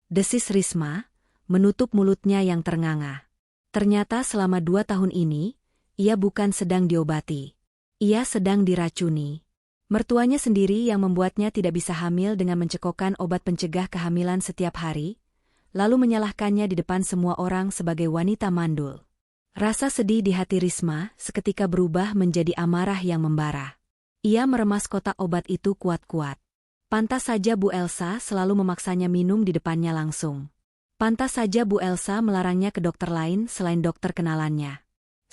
Desis Risma, menutup mulutnya yang ternganga. Ternyata selama 2 tahun ini, ia bukan sedang diobati. Ia sedang diracuni. Mertuanya sendiri yang membuatnya tidak bisa hamil dengan mencekokkan obat pencegah kehamilan setiap hari, lalu menyalahkannya di depan semua orang sebagai wanita mandul. Rasa sedih di hati Risma seketika berubah menjadi amarah yang membara. Ia meremas kotak obat itu kuat-kuat. Pantas saja Bu Elsa selalu memaksanya minum di depannya langsung. Pantas saja Bu Elsa melarangnya ke dokter lain selain dokter kenalannya.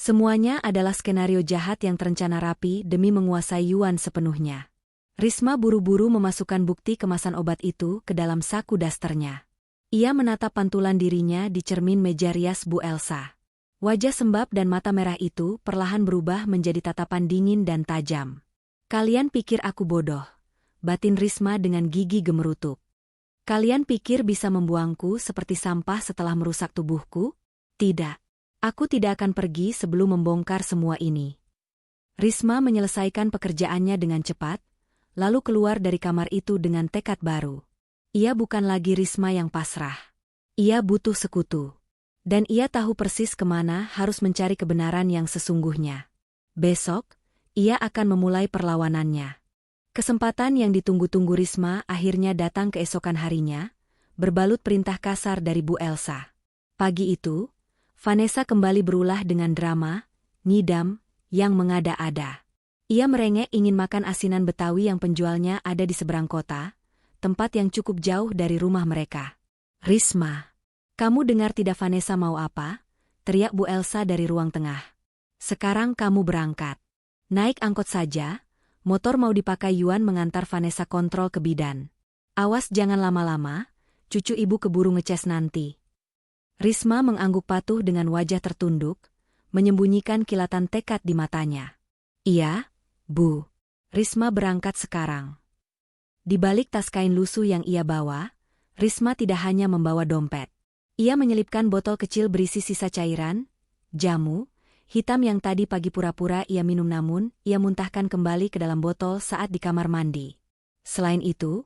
Semuanya adalah skenario jahat yang terencana rapi demi menguasai Yuan sepenuhnya. Risma buru-buru memasukkan bukti kemasan obat itu ke dalam saku dasternya. Ia menatap pantulan dirinya di cermin meja rias Bu Elsa. Wajah sembab dan mata merah itu perlahan berubah menjadi tatapan dingin dan tajam. Kalian pikir aku bodoh? Batin Risma dengan gigi gemerutuk. Kalian pikir bisa membuangku seperti sampah setelah merusak tubuhku? Tidak. Aku tidak akan pergi sebelum membongkar semua ini. Risma menyelesaikan pekerjaannya dengan cepat, lalu keluar dari kamar itu dengan tekad baru. Ia bukan lagi Risma yang pasrah. Ia butuh sekutu. Dan ia tahu persis kemana harus mencari kebenaran yang sesungguhnya. Besok, ia akan memulai perlawanannya. Kesempatan yang ditunggu-tunggu Risma akhirnya datang keesokan harinya, berbalut perintah kasar dari Bu Elsa. Pagi itu, Vanessa kembali berulah dengan drama, ngidam, yang mengada-ada. Ia merengek ingin makan asinan Betawi yang penjualnya ada di seberang kota, tempat yang cukup jauh dari rumah mereka. Risma, kamu dengar tidak Vanessa mau apa? Teriak Bu Elsa dari ruang tengah. Sekarang kamu berangkat. Naik angkot saja, motor mau dipakai Yuan mengantar Vanessa kontrol ke bidan. Awas jangan lama-lama, cucu ibu keburu ngeces nanti. Risma mengangguk patuh dengan wajah tertunduk, menyembunyikan kilatan tekad di matanya. Iya, Bu. Risma berangkat sekarang. Di balik tas kain lusuh yang ia bawa, Risma tidak hanya membawa dompet. Ia menyelipkan botol kecil berisi sisa cairan, jamu, hitam yang tadi pagi pura-pura ia minum namun ia muntahkan kembali ke dalam botol saat di kamar mandi. Selain itu,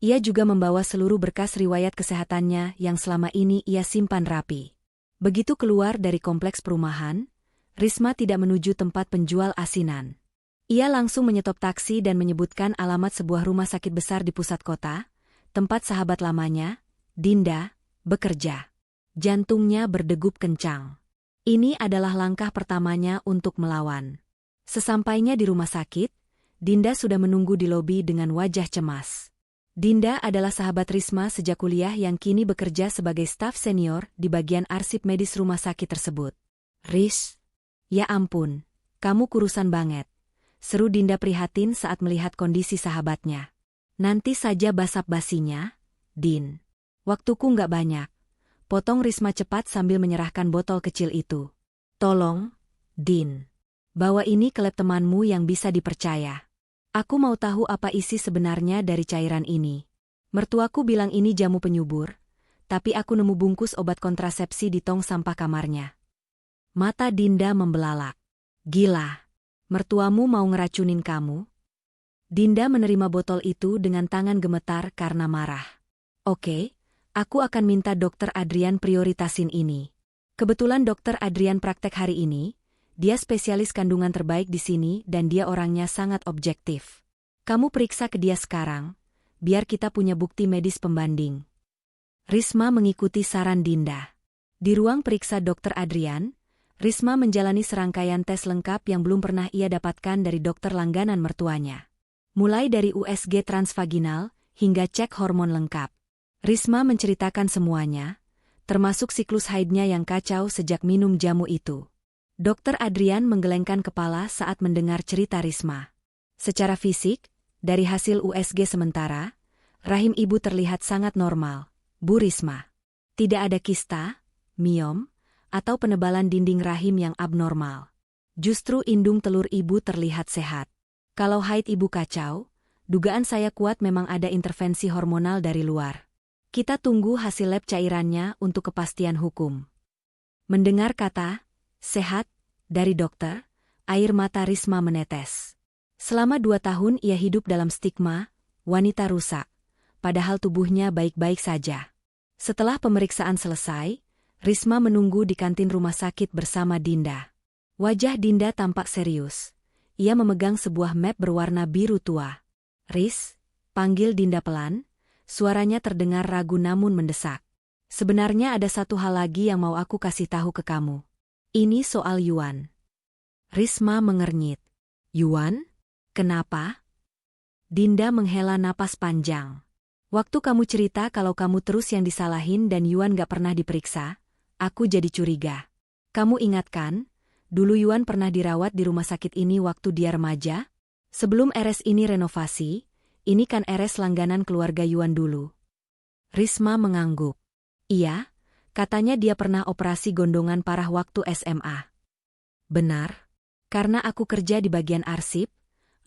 ia juga membawa seluruh berkas riwayat kesehatannya yang selama ini ia simpan rapi. Begitu keluar dari kompleks perumahan, Risma tidak menuju tempat penjual asinan. Ia langsung menyetop taksi dan menyebutkan alamat sebuah rumah sakit besar di pusat kota, tempat sahabat lamanya, Dinda, bekerja. Jantungnya berdegup kencang. Ini adalah langkah pertamanya untuk melawan. Sesampainya di rumah sakit, Dinda sudah menunggu di lobi dengan wajah cemas. Dinda adalah sahabat Risma sejak kuliah yang kini bekerja sebagai staf senior di bagian arsip medis rumah sakit tersebut. Ris, ya ampun, kamu kurusan banget. Seru Dinda prihatin saat melihat kondisi sahabatnya. Nanti saja basap-basinya, Din. Waktuku nggak banyak. Potong Risma cepat sambil menyerahkan botol kecil itu. Tolong, Din. Bawa ini ke lab temanmu yang bisa dipercaya. Aku mau tahu apa isi sebenarnya dari cairan ini. Mertuaku bilang ini jamu penyubur, tapi aku nemu bungkus obat kontrasepsi di tong sampah kamarnya. Mata Dinda membelalak. Gila, mertuamu mau ngeracunin kamu? Dinda menerima botol itu dengan tangan gemetar karena marah. Oke, aku akan minta Dokter Adrian prioritasin ini. Kebetulan Dokter Adrian praktek hari ini. Dia spesialis kandungan terbaik di sini dan dia orangnya sangat objektif. Kamu periksa ke dia sekarang, biar kita punya bukti medis pembanding. Risma mengikuti saran Dinda. Di ruang periksa Dokter Adrian, Risma menjalani serangkaian tes lengkap yang belum pernah ia dapatkan dari dokter langganan mertuanya. Mulai dari USG transvaginal hingga cek hormon lengkap. Risma menceritakan semuanya, termasuk siklus haidnya yang kacau sejak minum jamu itu. Dokter Adrian menggelengkan kepala saat mendengar cerita Risma. Secara fisik, dari hasil USG sementara, rahim ibu terlihat sangat normal, Bu Risma. Tidak ada kista, miom, atau penebalan dinding rahim yang abnormal. Justru indung telur ibu terlihat sehat. Kalau haid ibu kacau, dugaan saya kuat memang ada intervensi hormonal dari luar. Kita tunggu hasil lab cairannya untuk kepastian hukum. Mendengar kata sehat dari dokter, air mata Risma menetes. Selama 2 tahun ia hidup dalam stigma wanita rusak, padahal tubuhnya baik-baik saja. Setelah pemeriksaan selesai, Risma menunggu di kantin rumah sakit bersama Dinda. Wajah Dinda tampak serius. Ia memegang sebuah map berwarna biru tua. "Ris," panggil Dinda pelan, suaranya terdengar ragu namun mendesak. "Sebenarnya ada satu hal lagi yang mau aku kasih tahu ke kamu. Ini soal Yuan." Risma mengernyit. "Yuan? Kenapa?" Dinda menghela napas panjang. "Waktu kamu cerita kalau kamu terus yang disalahin dan Yuan gak pernah diperiksa, aku jadi curiga. Kamu ingat kan, dulu Yuan pernah dirawat di rumah sakit ini waktu dia remaja? Sebelum RS ini renovasi, ini kan RS langganan keluarga Yuan dulu." Risma mengangguk. "Iya, katanya dia pernah operasi gondongan parah waktu SMA." "Benar. Karena aku kerja di bagian arsip,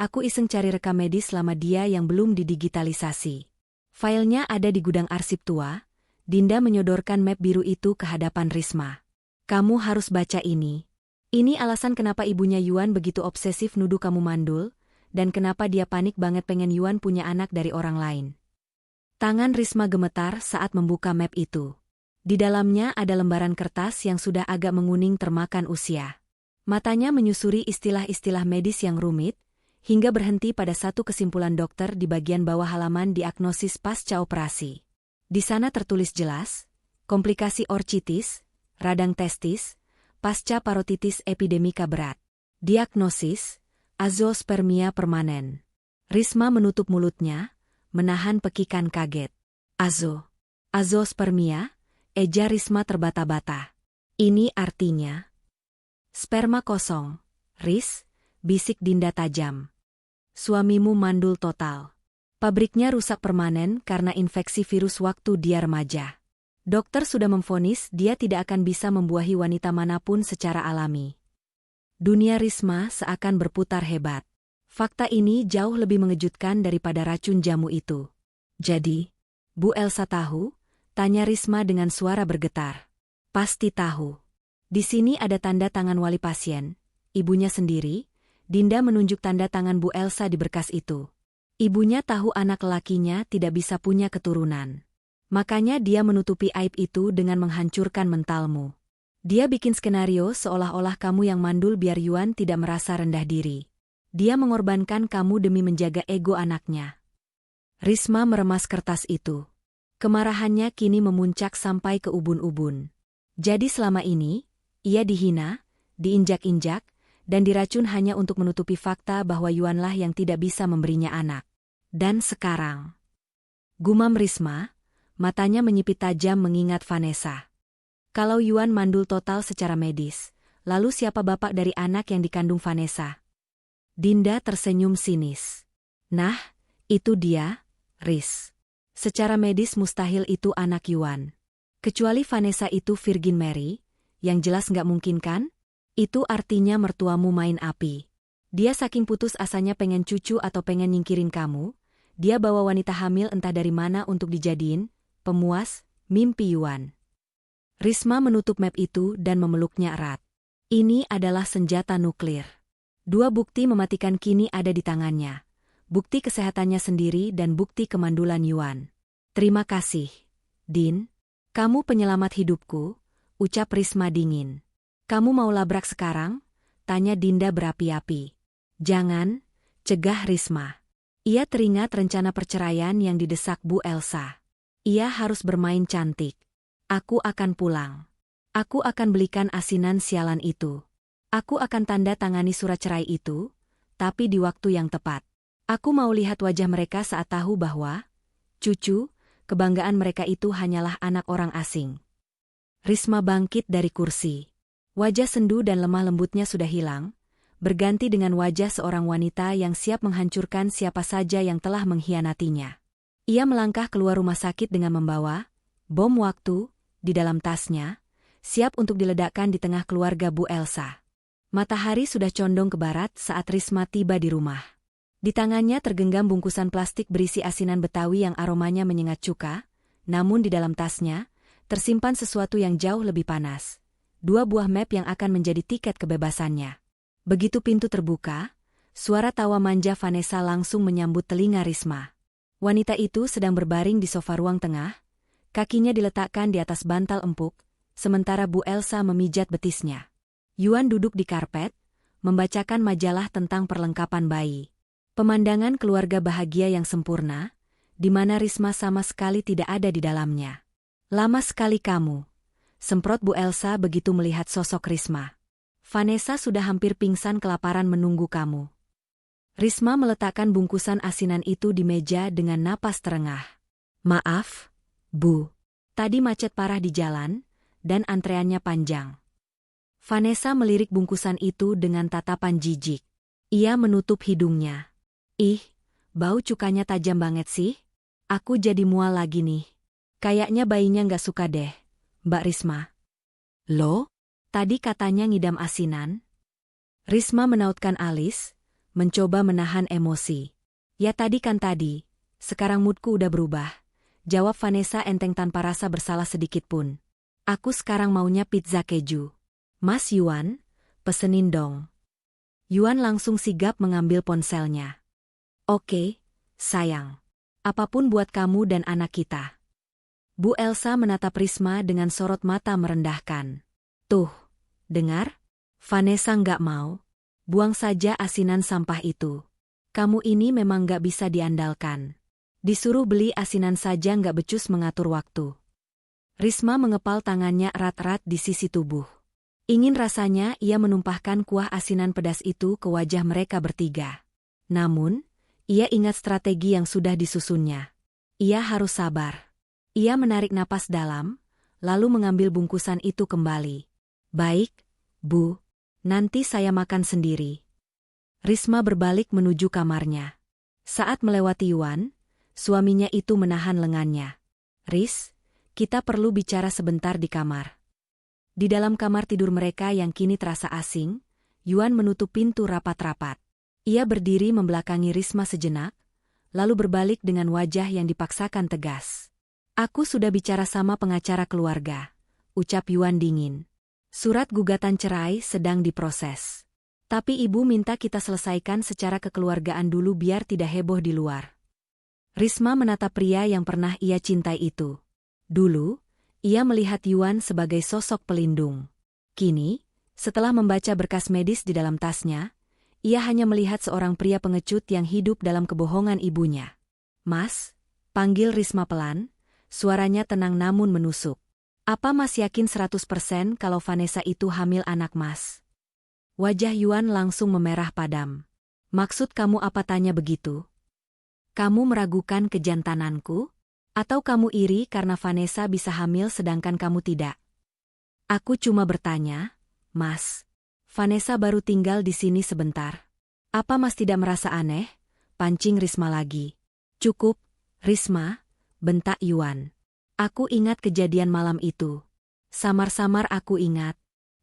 aku iseng cari rekam medis selama dia yang belum didigitalisasi. Filenya ada di gudang arsip tua." Dinda menyodorkan map biru itu ke hadapan Risma. "Kamu harus baca ini. Ini alasan kenapa ibunya Yuan begitu obsesif nuduh kamu mandul, dan kenapa dia panik banget pengen Yuan punya anak dari orang lain." Tangan Risma gemetar saat membuka map itu. Di dalamnya ada lembaran kertas yang sudah agak menguning termakan usia. Matanya menyusuri istilah-istilah medis yang rumit, hingga berhenti pada satu kesimpulan dokter di bagian bawah halaman diagnosis pasca operasi. Di sana tertulis jelas, komplikasi orchitis, radang testis, pasca parotitis epidemika berat. Diagnosis, azoospermia permanen. Risma menutup mulutnya, menahan pekikan kaget. Azoospermia, eja Risma terbata-bata. "Ini artinya sperma kosong, Ris," bisik Dinda tajam. "Suamimu mandul total. Pabriknya rusak permanen karena infeksi virus waktu dia remaja. Dokter sudah memvonis dia tidak akan bisa membuahi wanita manapun secara alami." Dunia Risma seakan berputar hebat. Fakta ini jauh lebih mengejutkan daripada racun jamu itu. "Jadi, Bu Elsa tahu?" tanya Risma dengan suara bergetar. "Pasti tahu. Di sini ada tanda tangan wali pasien, ibunya sendiri." Dinda menunjuk tanda tangan Bu Elsa di berkas itu. Ibunya tahu anak lelakinya tidak bisa punya keturunan. Makanya dia menutupi aib itu dengan menghancurkan mentalmu. Dia bikin skenario seolah-olah kamu yang mandul biar Yuan tidak merasa rendah diri. Dia mengorbankan kamu demi menjaga ego anaknya." Risma meremas kertas itu. Kemarahannya kini memuncak sampai ke ubun-ubun. Jadi selama ini, ia dihina, diinjak-injak, dan diracun hanya untuk menutupi fakta bahwa Yuanlah yang tidak bisa memberinya anak. Dan sekarang, gumam Risma, matanya menyipit tajam mengingat Vanessa. Kalau Yuan mandul total secara medis, lalu siapa bapak dari anak yang dikandung Vanessa? Dinda tersenyum sinis. "Nah, itu dia, Riz. Secara medis mustahil itu anak Yuan. Kecuali Vanessa itu Virgin Mary, yang jelas nggak mungkin kan? Itu artinya mertuamu main api. Dia saking putus asanya pengen cucu atau pengen nyingkirin kamu, dia bawa wanita hamil entah dari mana untuk dijadiin pemuas mimpi Yuan." Risma menutup map itu dan memeluknya erat. Ini adalah senjata nuklir. 2 bukti mematikan kini ada di tangannya. Bukti kesehatannya sendiri dan bukti kemandulan Yuan. "Terima kasih, Din. Kamu penyelamat hidupku," ucap Risma dingin. "Kamu mau labrak sekarang?" tanya Dinda berapi-api. "Jangan," cegah Risma. Ia teringat rencana perceraian yang didesak Bu Elsa. Ia harus bermain cantik. "Aku akan pulang." Aku akan belikan asinan sialan itu. Aku akan tanda tangani surat cerai itu, tapi di waktu yang tepat. Aku mau lihat wajah mereka saat tahu bahwa, cucu, kebanggaan mereka itu hanyalah anak orang asing. Risma bangkit dari kursi. Wajah sendu dan lemah lembutnya sudah hilang, berganti dengan wajah seorang wanita yang siap menghancurkan siapa saja yang telah mengkhianatinya. Ia melangkah keluar rumah sakit dengan membawa bom waktu di dalam tasnya, siap untuk diledakkan di tengah keluarga Bu Elsa. Matahari sudah condong ke barat saat Risma tiba di rumah. Di tangannya tergenggam bungkusan plastik berisi asinan Betawi yang aromanya menyengat cuka, namun di dalam tasnya tersimpan sesuatu yang jauh lebih panas. 2 buah map yang akan menjadi tiket kebebasannya. Begitu pintu terbuka, suara tawa manja Vanessa langsung menyambut telinga Risma. Wanita itu sedang berbaring di sofa ruang tengah, kakinya diletakkan di atas bantal empuk, sementara Bu Elsa memijat betisnya. Yuan duduk di karpet, membacakan majalah tentang perlengkapan bayi. Pemandangan keluarga bahagia yang sempurna, di mana Risma sama sekali tidak ada di dalamnya. Lama sekali kamu, semprot Bu Elsa begitu melihat sosok Risma. Vanessa sudah hampir pingsan kelaparan menunggu kamu. Risma meletakkan bungkusan asinan itu di meja dengan napas terengah. Maaf, Bu. Tadi macet parah di jalan, dan antreannya panjang. Vanessa melirik bungkusan itu dengan tatapan jijik. Ia menutup hidungnya. Ih, bau cukanya tajam banget sih. Aku jadi mual lagi nih. Kayaknya bayinya nggak suka deh, Mbak Risma. Loh? Tadi katanya ngidam asinan? Risma menautkan alis, mencoba menahan emosi. Ya tadi kan tadi, sekarang moodku udah berubah. Jawab Vanessa enteng tanpa rasa bersalah sedikit pun. Aku sekarang maunya pizza keju. Mas Yuan, pesenin dong. Yuan langsung sigap mengambil ponselnya. Oke, sayang. Apapun buat kamu dan anak kita. Bu Elsa menatap Risma dengan sorot mata merendahkan. Tuh, dengar? Vanessa nggak mau. Buang saja asinan sampah itu. Kamu ini memang nggak bisa diandalkan. Disuruh beli asinan saja nggak becus mengatur waktu. Risma mengepal tangannya erat-erat di sisi tubuh. Ingin rasanya ia menumpahkan kuah asinan pedas itu ke wajah mereka bertiga. Namun, ia ingat strategi yang sudah disusunnya. Ia harus sabar. Ia menarik napas dalam, lalu mengambil bungkusan itu kembali. Baik, Bu. Nanti saya makan sendiri. Risma berbalik menuju kamarnya. Saat melewati Yuan, suaminya itu menahan lengannya. Ris, kita perlu bicara sebentar di kamar. Di dalam kamar tidur mereka yang kini terasa asing, Yuan menutup pintu rapat-rapat. Ia berdiri membelakangi Risma sejenak, lalu berbalik dengan wajah yang dipaksakan tegas. Aku sudah bicara sama pengacara keluarga, ucap Yuan dingin. Surat gugatan cerai sedang diproses. Tapi ibu minta kita selesaikan secara kekeluargaan dulu biar tidak heboh di luar. Risma menatap pria yang pernah ia cintai itu. Dulu, ia melihat Yuan sebagai sosok pelindung. Kini, setelah membaca berkas medis di dalam tasnya, ia hanya melihat seorang pria pengecut yang hidup dalam kebohongan ibunya. Mas, panggil Risma pelan, suaranya tenang namun menusuk. Apa Mas yakin 100% kalau Vanessa itu hamil anak Mas? Wajah Yuan langsung memerah padam. Maksud kamu apa tanya begitu? Kamu meragukan kejantananku? Atau kamu iri karena Vanessa bisa hamil sedangkan kamu tidak? Aku cuma bertanya, Mas. Vanessa baru tinggal di sini sebentar. Apa Mas tidak merasa aneh? Pancing Risma lagi. Cukup, Risma, bentak Yuan. Aku ingat kejadian malam itu. Samar-samar aku ingat.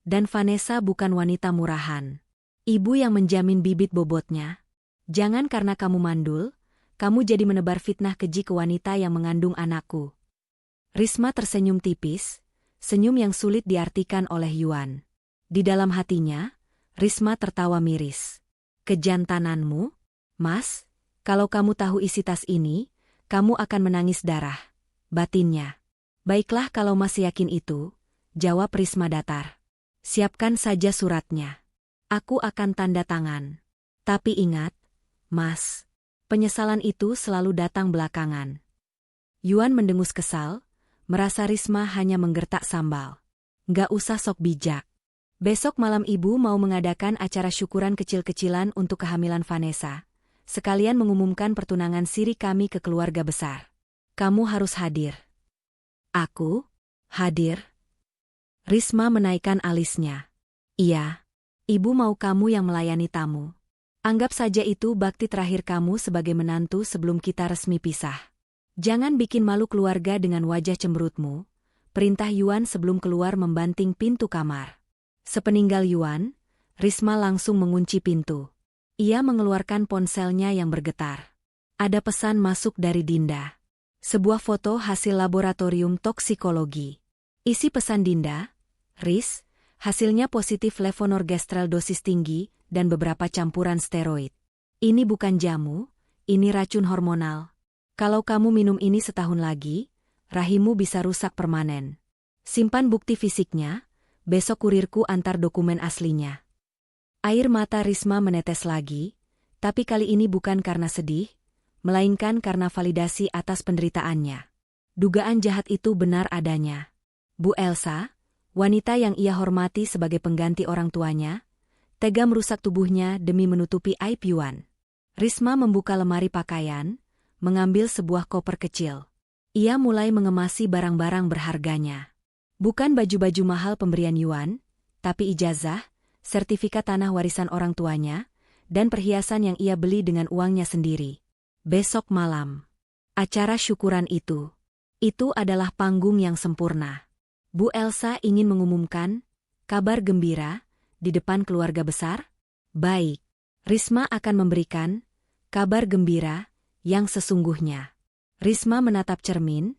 Dan Vanessa bukan wanita murahan. Ibu yang menjamin bibit bobotnya. Jangan karena kamu mandul, kamu jadi menebar fitnah keji ke wanita yang mengandung anakku. Risma tersenyum tipis, senyum yang sulit diartikan oleh Yuan. Di dalam hatinya, Risma tertawa miris. Kejantananmu? Mas, kalau kamu tahu isi tas ini, kamu akan menangis darah. Batinnya. Baiklah kalau Mas yakin itu, jawab Risma datar. Siapkan saja suratnya. Aku akan tanda tangan. Tapi ingat, Mas. Penyesalan itu selalu datang belakangan. Yuan mendengus kesal, merasa Risma hanya menggertak sambal. Nggak usah sok bijak. Besok malam ibu mau mengadakan acara syukuran kecil-kecilan untuk kehamilan Vanessa. Sekalian mengumumkan pertunangan siri kami ke keluarga besar. Kamu harus hadir. Aku? Hadir? Risma menaikkan alisnya. Iya. Ibu mau kamu yang melayani tamu. Anggap saja itu bakti terakhir kamu sebagai menantu sebelum kita resmi pisah. Jangan bikin malu keluarga dengan wajah cemberutmu. Perintah Yuan sebelum keluar membanting pintu kamar. Sepeninggal Yuan, Risma langsung mengunci pintu. Ia mengeluarkan ponselnya yang bergetar. Ada pesan masuk dari Dinda. Sebuah foto hasil laboratorium toksikologi. Isi pesan Dinda, Riz, hasilnya positif levonorgestrel dosis tinggi dan beberapa campuran steroid. Ini bukan jamu, ini racun hormonal. Kalau kamu minum ini setahun lagi, rahimmu bisa rusak permanen. Simpan bukti fisiknya. Besok kurirku antar dokumen aslinya. Air mata Risma menetes lagi, tapi kali ini bukan karena sedih, melainkan karena validasi atas penderitaannya. Dugaan jahat itu benar adanya. Bu Elsa, wanita yang ia hormati sebagai pengganti orang tuanya, tega merusak tubuhnya demi menutupi aib Yuan. Risma membuka lemari pakaian, mengambil sebuah koper kecil. Ia mulai mengemasi barang-barang berharganya. Bukan baju-baju mahal pemberian Yuan, tapi ijazah, sertifikat tanah warisan orang tuanya, dan perhiasan yang ia beli dengan uangnya sendiri. Besok malam. Acara syukuran itu. Itu adalah panggung yang sempurna. Bu Elsa ingin mengumumkan kabar gembira di depan keluarga besar. Baik, Risma akan memberikan kabar gembira yang sesungguhnya. Risma menatap cermin,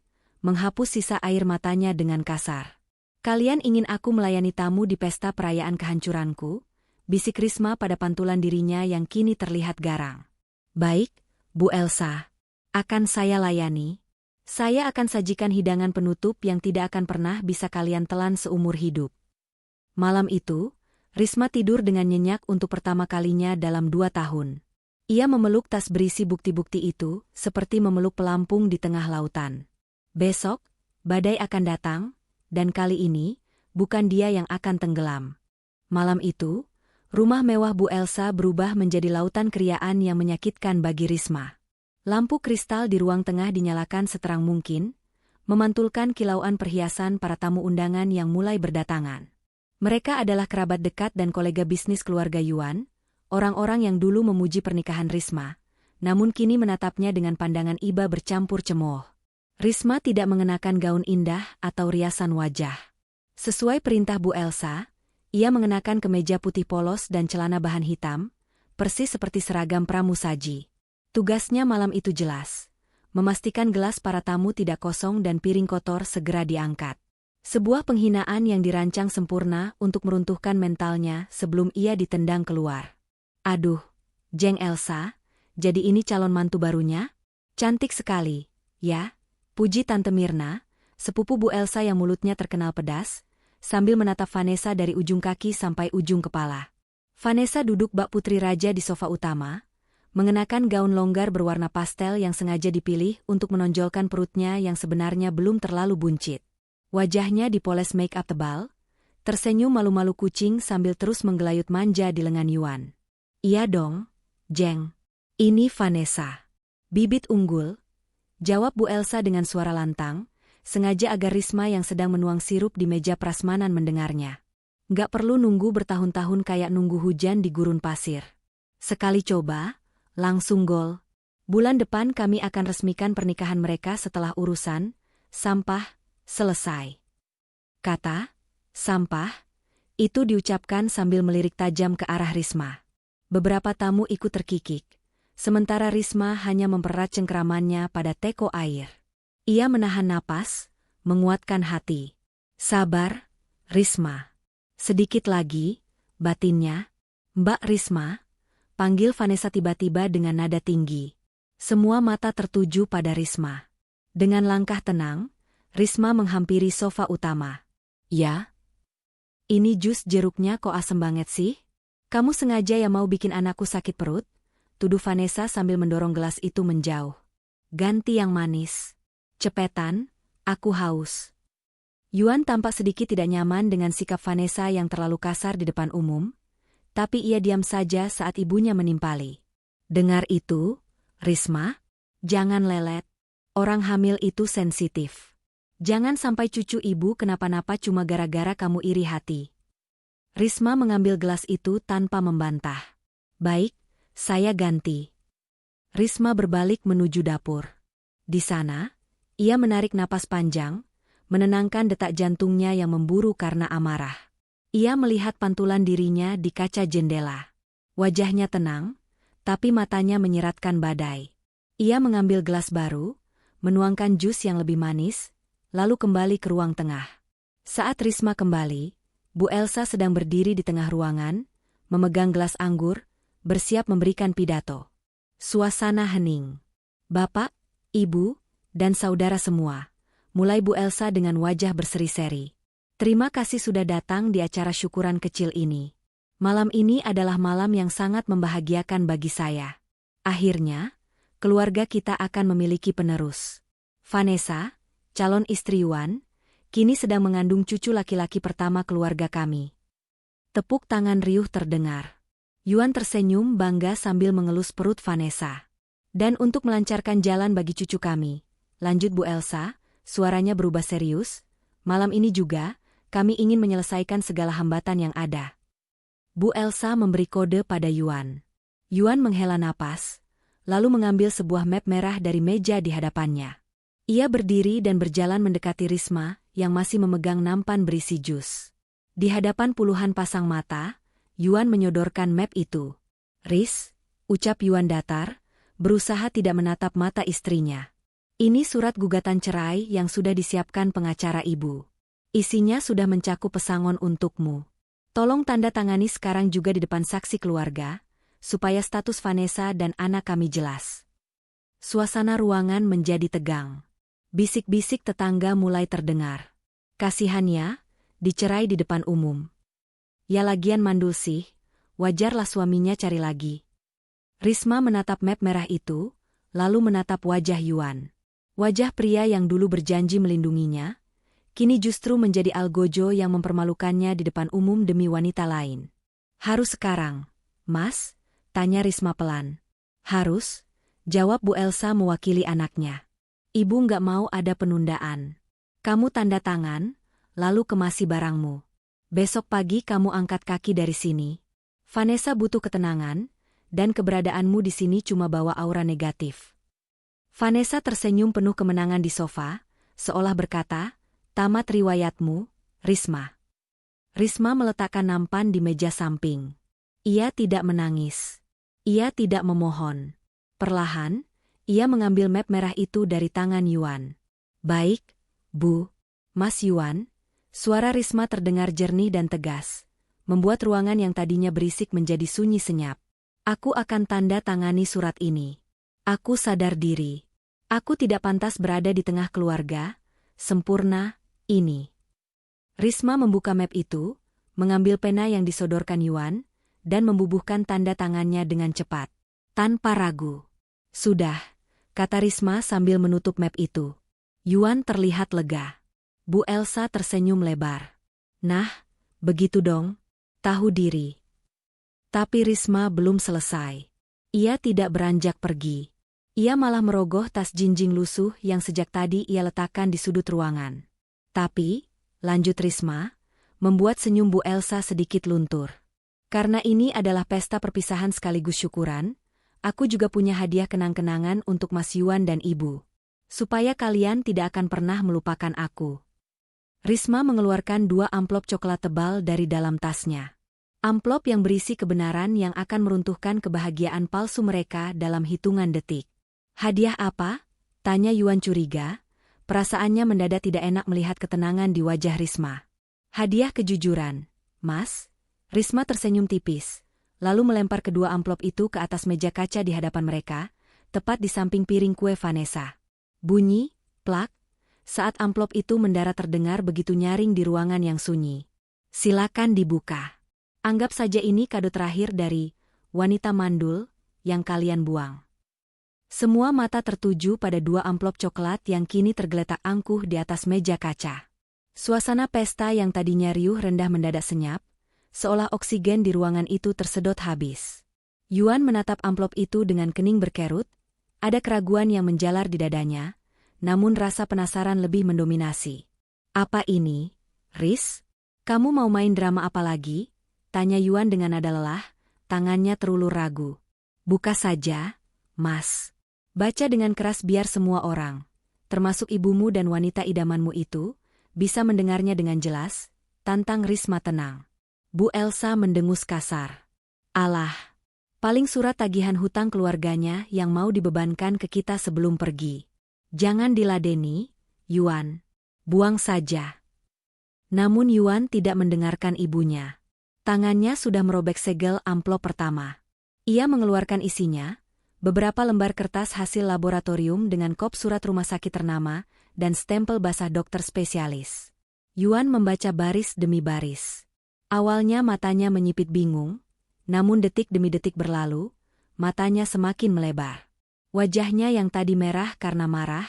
menghapus sisa air matanya dengan kasar. Kalian ingin aku melayani tamu di pesta perayaan kehancuranku? Bisik Risma pada pantulan dirinya yang kini terlihat garang. Baik, Bu Elsa. Akan saya layani. Saya akan sajikan hidangan penutup yang tidak akan pernah bisa kalian telan seumur hidup. Malam itu, Risma tidur dengan nyenyak untuk pertama kalinya dalam 2 tahun. Ia memeluk tas berisi bukti-bukti itu, seperti memeluk pelampung di tengah lautan. Besok, badai akan datang, dan kali ini, bukan dia yang akan tenggelam. Malam itu, rumah mewah Bu Elsa berubah menjadi lautan keriaan yang menyakitkan bagi Risma. Lampu kristal di ruang tengah dinyalakan seterang mungkin, memantulkan kilauan perhiasan para tamu undangan yang mulai berdatangan. Mereka adalah kerabat dekat dan kolega bisnis keluarga Yuan, orang-orang yang dulu memuji pernikahan Risma, namun kini menatapnya dengan pandangan iba bercampur cemooh. Risma tidak mengenakan gaun indah atau riasan wajah. Sesuai perintah Bu Elsa, ia mengenakan kemeja putih polos dan celana bahan hitam, persis seperti seragam pramusaji. Tugasnya malam itu jelas, memastikan gelas para tamu tidak kosong dan piring kotor segera diangkat. Sebuah penghinaan yang dirancang sempurna untuk meruntuhkan mentalnya sebelum ia ditendang keluar. Aduh, Jeng Elsa, jadi ini calon mantu barunya? Cantik sekali, ya? Puji Tante Mirna, sepupu Bu Elsa yang mulutnya terkenal pedas, sambil menatap Vanessa dari ujung kaki sampai ujung kepala. Vanessa duduk bak putri raja di sofa utama, mengenakan gaun longgar berwarna pastel yang sengaja dipilih untuk menonjolkan perutnya yang sebenarnya belum terlalu buncit. Wajahnya dipoles make-up tebal, tersenyum malu-malu kucing sambil terus menggelayut manja di lengan Yuan. Iya dong, Jeng. Ini Vanessa. Bibit unggul. Jawab Bu Elsa dengan suara lantang, sengaja agar Risma yang sedang menuang sirup di meja prasmanan mendengarnya. Nggak perlu nunggu bertahun-tahun kayak nunggu hujan di gurun pasir. Sekali coba, langsung gol. Bulan depan kami akan resmikan pernikahan mereka setelah urusan sampah selesai. Kata sampah itu diucapkan sambil melirik tajam ke arah Risma. Beberapa tamu ikut terkikik. Sementara Risma hanya mempererat cengkeramannya pada teko air. Ia menahan napas, menguatkan hati. Sabar, Risma. Sedikit lagi, batinnya. Mbak Risma, panggil Vanessa tiba-tiba dengan nada tinggi. Semua mata tertuju pada Risma. Dengan langkah tenang, Risma menghampiri sofa utama. Ya? Ini jus jeruknya kok asem banget sih? Kamu sengaja ya mau bikin anakku sakit perut? Tuduh Vanessa sambil mendorong gelas itu menjauh. Ganti yang manis. Cepetan, aku haus. Yuan tampak sedikit tidak nyaman dengan sikap Vanessa yang terlalu kasar di depan umum, tapi ia diam saja saat ibunya menimpali. Dengar itu, Risma? Jangan lelet. Orang hamil itu sensitif. Jangan sampai cucu ibu kenapa-napa cuma gara-gara kamu iri hati. Risma mengambil gelas itu tanpa membantah. Baik, saya ganti. Risma berbalik menuju dapur. Di sana, ia menarik napas panjang, menenangkan detak jantungnya yang memburu karena amarah. Ia melihat pantulan dirinya di kaca jendela. Wajahnya tenang, tapi matanya menyeratkan badai. Ia mengambil gelas baru, menuangkan jus yang lebih manis, lalu kembali ke ruang tengah. Saat Risma kembali, Bu Elsa sedang berdiri di tengah ruangan, memegang gelas anggur, bersiap memberikan pidato. Suasana hening. Bapak, Ibu, dan saudara semua, mulai Bu Elsa dengan wajah berseri-seri. Terima kasih sudah datang di acara syukuran kecil ini. Malam ini adalah malam yang sangat membahagiakan bagi saya. Akhirnya, keluarga kita akan memiliki penerus. Vanessa, calon istri Yuan, kini sedang mengandung cucu laki-laki pertama keluarga kami. Tepuk tangan riuh terdengar. Yuan tersenyum bangga sambil mengelus perut Vanessa. Dan untuk melancarkan jalan bagi cucu kami, lanjut Bu Elsa, suaranya berubah serius, malam ini juga, kami ingin menyelesaikan segala hambatan yang ada. Bu Elsa memberi kode pada Yuan. Yuan menghela napas, lalu mengambil sebuah map merah dari meja di hadapannya. Ia berdiri dan berjalan mendekati Risma, yang masih memegang nampan berisi jus. Di hadapan puluhan pasang mata, Yuan menyodorkan map itu. Riz, ucap Yuan datar, berusaha tidak menatap mata istrinya. Ini surat gugatan cerai yang sudah disiapkan pengacara ibu. Isinya sudah mencakup pesangon untukmu. Tolong tanda tangani sekarang juga di depan saksi keluarga, supaya status Vanessa dan anak kami jelas. Suasana ruangan menjadi tegang. Bisik-bisik tetangga mulai terdengar. Kasihannya, dicerai di depan umum. Ya lagian mandul sih, wajarlah suaminya cari lagi. Risma menatap map merah itu, lalu menatap wajah Yuan. Wajah pria yang dulu berjanji melindunginya, kini justru menjadi algojo yang mempermalukannya di depan umum demi wanita lain. Harus sekarang, Mas? Tanya Risma pelan. Harus, jawab Bu Elsa mewakili anaknya. Ibu nggak mau ada penundaan. Kamu tanda tangan, lalu kemasi barangmu. Besok pagi kamu angkat kaki dari sini. Vanessa butuh ketenangan, dan keberadaanmu di sini cuma bawa aura negatif. Vanessa tersenyum penuh kemenangan di sofa, seolah berkata, tamat riwayatmu, Risma. Risma meletakkan nampan di meja samping. Ia tidak menangis. Ia tidak memohon. Perlahan, ia mengambil map merah itu dari tangan Yuan. Baik, Bu, Mas Yuan. Suara Risma terdengar jernih dan tegas, membuat ruangan yang tadinya berisik menjadi sunyi senyap. Aku akan tanda tangani surat ini. Aku sadar diri. Aku tidak pantas berada di tengah keluarga sempurna ini. Risma membuka map itu, mengambil pena yang disodorkan Yuan, dan membubuhkan tanda tangannya dengan cepat. Tanpa ragu. Sudah, kata Risma sambil menutup map itu. Yuan terlihat lega. Bu Elsa tersenyum lebar. Nah, begitu dong, tahu diri. Tapi Risma belum selesai. Ia tidak beranjak pergi. Ia malah merogoh tas jinjing lusuh yang sejak tadi ia letakkan di sudut ruangan. Tapi, lanjut Risma, membuat senyum Bu Elsa sedikit luntur. Karena ini adalah pesta perpisahan sekaligus syukuran, aku juga punya hadiah kenang-kenangan untuk Mas Yuan dan Ibu. Supaya kalian tidak akan pernah melupakan aku. Risma mengeluarkan 2 amplop coklat tebal dari dalam tasnya. Amplop yang berisi kebenaran yang akan meruntuhkan kebahagiaan palsu mereka dalam hitungan detik. Hadiah apa? Tanya Yuan curiga. Perasaannya mendadak tidak enak melihat ketenangan di wajah Risma. Hadiah kejujuran, Mas. Risma tersenyum tipis, lalu melempar kedua amplop itu ke atas meja kaca di hadapan mereka, tepat di samping piring kue Vanessa. Bunyi, plak, saat amplop itu mendarat terdengar begitu nyaring di ruangan yang sunyi. Silakan dibuka. Anggap saja ini kado terakhir dari wanita mandul yang kalian buang. Semua mata tertuju pada 2 amplop coklat yang kini tergeletak angkuh di atas meja kaca. Suasana pesta yang tadinya riuh rendah mendadak senyap, seolah oksigen di ruangan itu tersedot habis. Yuan menatap amplop itu dengan kening berkerut, ada keraguan yang menjalar di dadanya, namun rasa penasaran lebih mendominasi. Apa ini, Riz? Kamu mau main drama apa lagi? Tanya Yuan dengan nada lelah, tangannya terulur ragu. Buka saja, Mas. Baca dengan keras biar semua orang, termasuk ibumu dan wanita idamanmu itu, bisa mendengarnya dengan jelas, tantang Risma tenang. Bu Elsa mendengus kasar. Alah, paling surat tagihan hutang keluarganya yang mau dibebankan ke kita sebelum pergi. Jangan diladeni, Yuan. Buang saja. Namun Yuan tidak mendengarkan ibunya. Tangannya sudah merobek segel amplop pertama. Ia mengeluarkan isinya, beberapa lembar kertas hasil laboratorium dengan kop surat rumah sakit ternama dan stempel basah dokter spesialis. Yuan membaca baris demi baris. Awalnya matanya menyipit bingung, namun detik demi detik berlalu, matanya semakin melebar. Wajahnya yang tadi merah karena marah,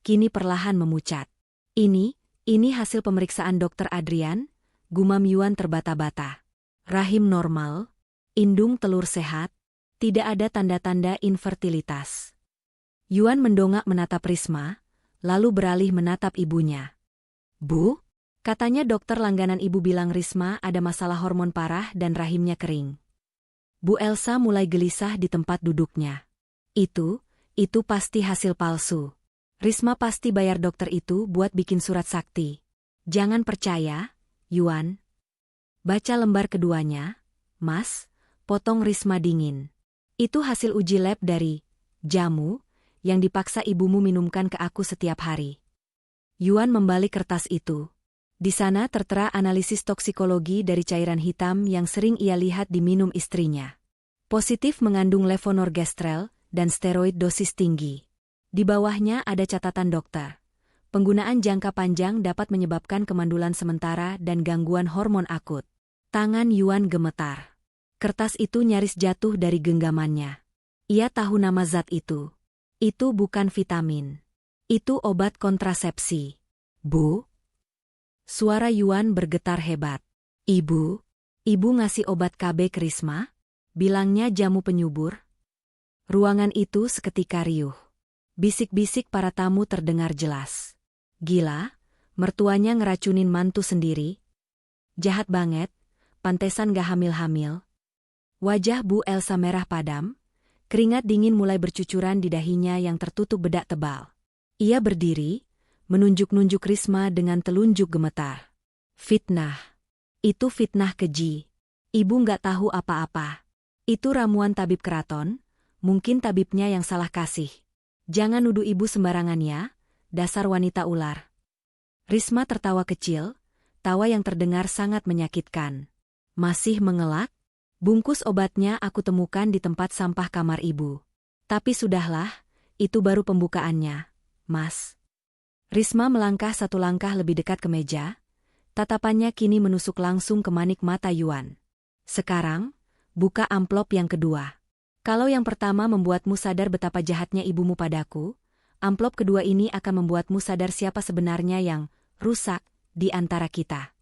kini perlahan memucat. Ini hasil pemeriksaan dokter Adrian, gumam Yuan terbata-bata. Rahim normal, indung telur sehat, tidak ada tanda-tanda infertilitas. Yuan mendongak menatap Risma, lalu beralih menatap ibunya. Bu, katanya dokter langganan ibu bilang Risma ada masalah hormon parah dan rahimnya kering. Bu Elsa mulai gelisah di tempat duduknya. Itu pasti hasil palsu. Risma pasti bayar dokter itu buat bikin surat sakti. Jangan percaya, Yuan. Baca lembar keduanya, Mas, potong Risma dingin. Itu hasil uji lab dari jamu yang dipaksa ibumu minumkan ke aku setiap hari. Yuan membalik kertas itu. Di sana tertera analisis toksikologi dari cairan hitam yang sering ia lihat diminum istrinya. Positif mengandung levonorgestrel dan steroid dosis tinggi. Di bawahnya ada catatan dokter. Penggunaan jangka panjang dapat menyebabkan kemandulan sementara dan gangguan hormon akut. Tangan Yuan gemetar. Kertas itu nyaris jatuh dari genggamannya. Ia tahu nama zat itu. Itu bukan vitamin. Itu obat kontrasepsi. Bu? Suara Yuan bergetar hebat. Ibu ngasih obat KB ke Risma? Bilangnya jamu penyubur? Ruangan itu seketika riuh. Bisik-bisik para tamu terdengar jelas. Gila, mertuanya ngeracunin mantu sendiri. Jahat banget, pantesan gak hamil-hamil. Wajah Bu Elsa merah padam, keringat dingin mulai bercucuran di dahinya yang tertutup bedak tebal. Ia berdiri, menunjuk-nunjuk Risma dengan telunjuk gemetar. Fitnah. Itu fitnah keji. Ibu gak tahu apa-apa. Itu ramuan tabib keraton, mungkin tabibnya yang salah kasih. Jangan nuduh ibu sembarangan ya, dasar wanita ular. Risma tertawa kecil, tawa yang terdengar sangat menyakitkan. Masih mengelak? Bungkus obatnya aku temukan di tempat sampah kamar ibu. Tapi sudahlah, itu baru pembukaannya, Mas. Risma melangkah satu langkah lebih dekat ke meja, tatapannya kini menusuk langsung ke manik mata Yuan. Sekarang, buka amplop yang kedua. Kalau yang pertama membuatmu sadar betapa jahatnya ibumu padaku, amplop kedua ini akan membuatmu sadar siapa sebenarnya yang rusak di antara kita.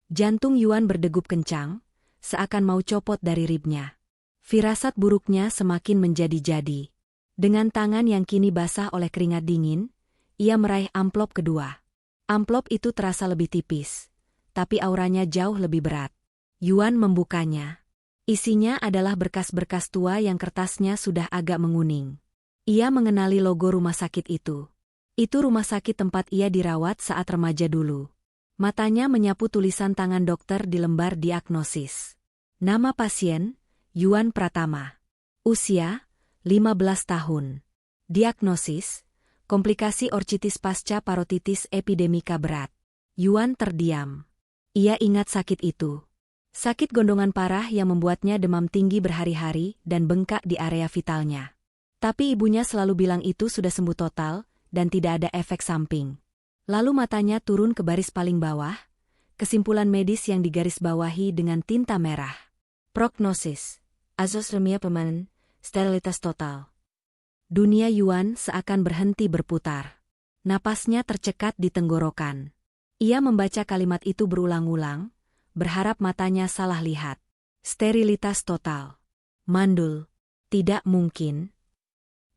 Jantung Yuan berdegup kencang, seakan mau copot dari ribnya. Firasat buruknya semakin menjadi-jadi. Dengan tangan yang kini basah oleh keringat dingin, ia meraih amplop kedua. Amplop itu terasa lebih tipis, tapi auranya jauh lebih berat. Yuan membukanya. Isinya adalah berkas-berkas tua yang kertasnya sudah agak menguning. Ia mengenali logo rumah sakit itu. Itu rumah sakit tempat ia dirawat saat remaja dulu. Matanya menyapu tulisan tangan dokter di lembar diagnosis. Nama pasien, Yuan Pratama. Usia, 15 tahun. Diagnosis, komplikasi orchitis pasca parotitis epidemika berat. Yuan terdiam. Ia ingat sakit itu. Sakit gondongan parah yang membuatnya demam tinggi berhari-hari dan bengkak di area vitalnya. Tapi ibunya selalu bilang itu sudah sembuh total dan tidak ada efek samping. Lalu matanya turun ke baris paling bawah, kesimpulan medis yang digarisbawahi dengan tinta merah. Prognosis, azoslemia permanen, sterilitas total. Dunia Yuan seakan berhenti berputar. Napasnya tercekat di tenggorokan. Ia membaca kalimat itu berulang-ulang, berharap matanya salah lihat. Sterilitas total. Mandul. Tidak mungkin.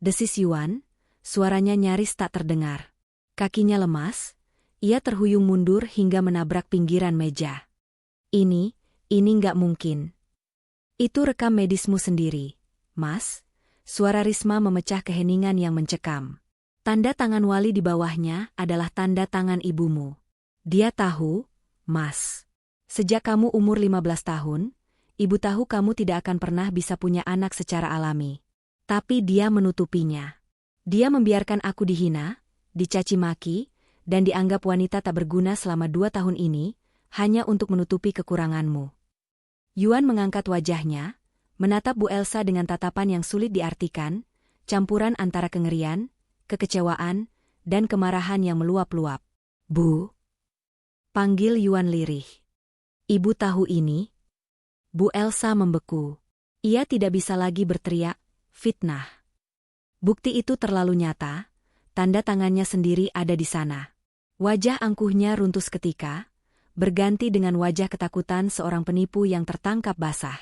Desis Yuan, suaranya nyaris tak terdengar. Kakinya lemas, ia terhuyung mundur hingga menabrak pinggiran meja. Ini nggak mungkin. Itu rekam medismu sendiri, Mas. Suara Risma memecah keheningan yang mencekam. Tanda tangan Wali di bawahnya adalah tanda tangan ibumu. Dia tahu, Mas. Sejak kamu umur 15 tahun, ibu tahu kamu tidak akan pernah bisa punya anak secara alami. Tapi dia menutupinya. Dia membiarkan aku dihina, dicaci maki, dan dianggap wanita tak berguna selama 2 tahun ini, hanya untuk menutupi kekuranganmu. Yuan mengangkat wajahnya, menatap Bu Elsa dengan tatapan yang sulit diartikan, campuran antara kengerian, kekecewaan, dan kemarahan yang meluap-luap. Bu. Panggil Yuan lirih. Ibu tahu ini? Bu Elsa membeku. Ia tidak bisa lagi berteriak, fitnah. Bukti itu terlalu nyata, tanda tangannya sendiri ada di sana. Wajah angkuhnya runtuh seketika, berganti dengan wajah ketakutan seorang penipu yang tertangkap basah.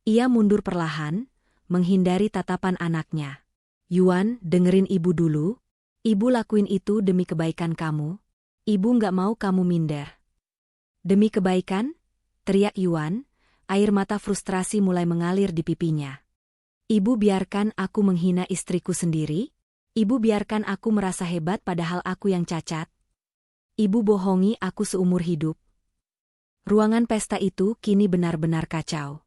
Ia mundur perlahan, menghindari tatapan anaknya. Yuan, dengerin ibu dulu. Ibu lakuin itu demi kebaikan kamu. Ibu nggak mau kamu minder. Demi kebaikan? Teriak Yuan, air mata frustrasi mulai mengalir di pipinya. Ibu biarkan aku menghina istriku sendiri? Ibu biarkan aku merasa hebat padahal aku yang cacat? Ibu bohongi aku seumur hidup. Ruangan pesta itu kini benar-benar kacau.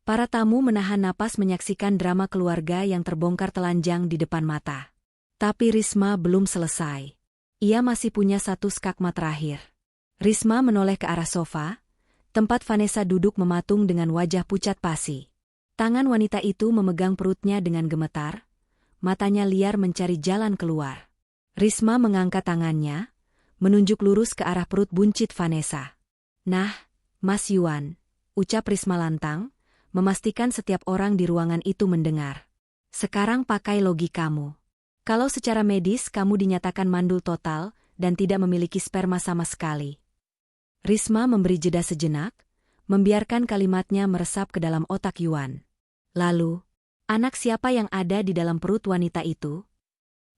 Para tamu menahan napas menyaksikan drama keluarga yang terbongkar telanjang di depan mata. Tapi Risma belum selesai. Ia masih punya satu skakmat terakhir. Risma menoleh ke arah sofa, tempat Vanessa duduk mematung dengan wajah pucat pasi. Tangan wanita itu memegang perutnya dengan gemetar, matanya liar mencari jalan keluar. Risma mengangkat tangannya, menunjuk lurus ke arah perut buncit Vanessa. Nah, Mas Yuan, ucap Risma lantang, memastikan setiap orang di ruangan itu mendengar. Sekarang pakai logikamu. Kalau secara medis kamu dinyatakan mandul total dan tidak memiliki sperma sama sekali. Risma memberi jeda sejenak, membiarkan kalimatnya meresap ke dalam otak Yuan. Lalu, anak siapa yang ada di dalam perut wanita itu?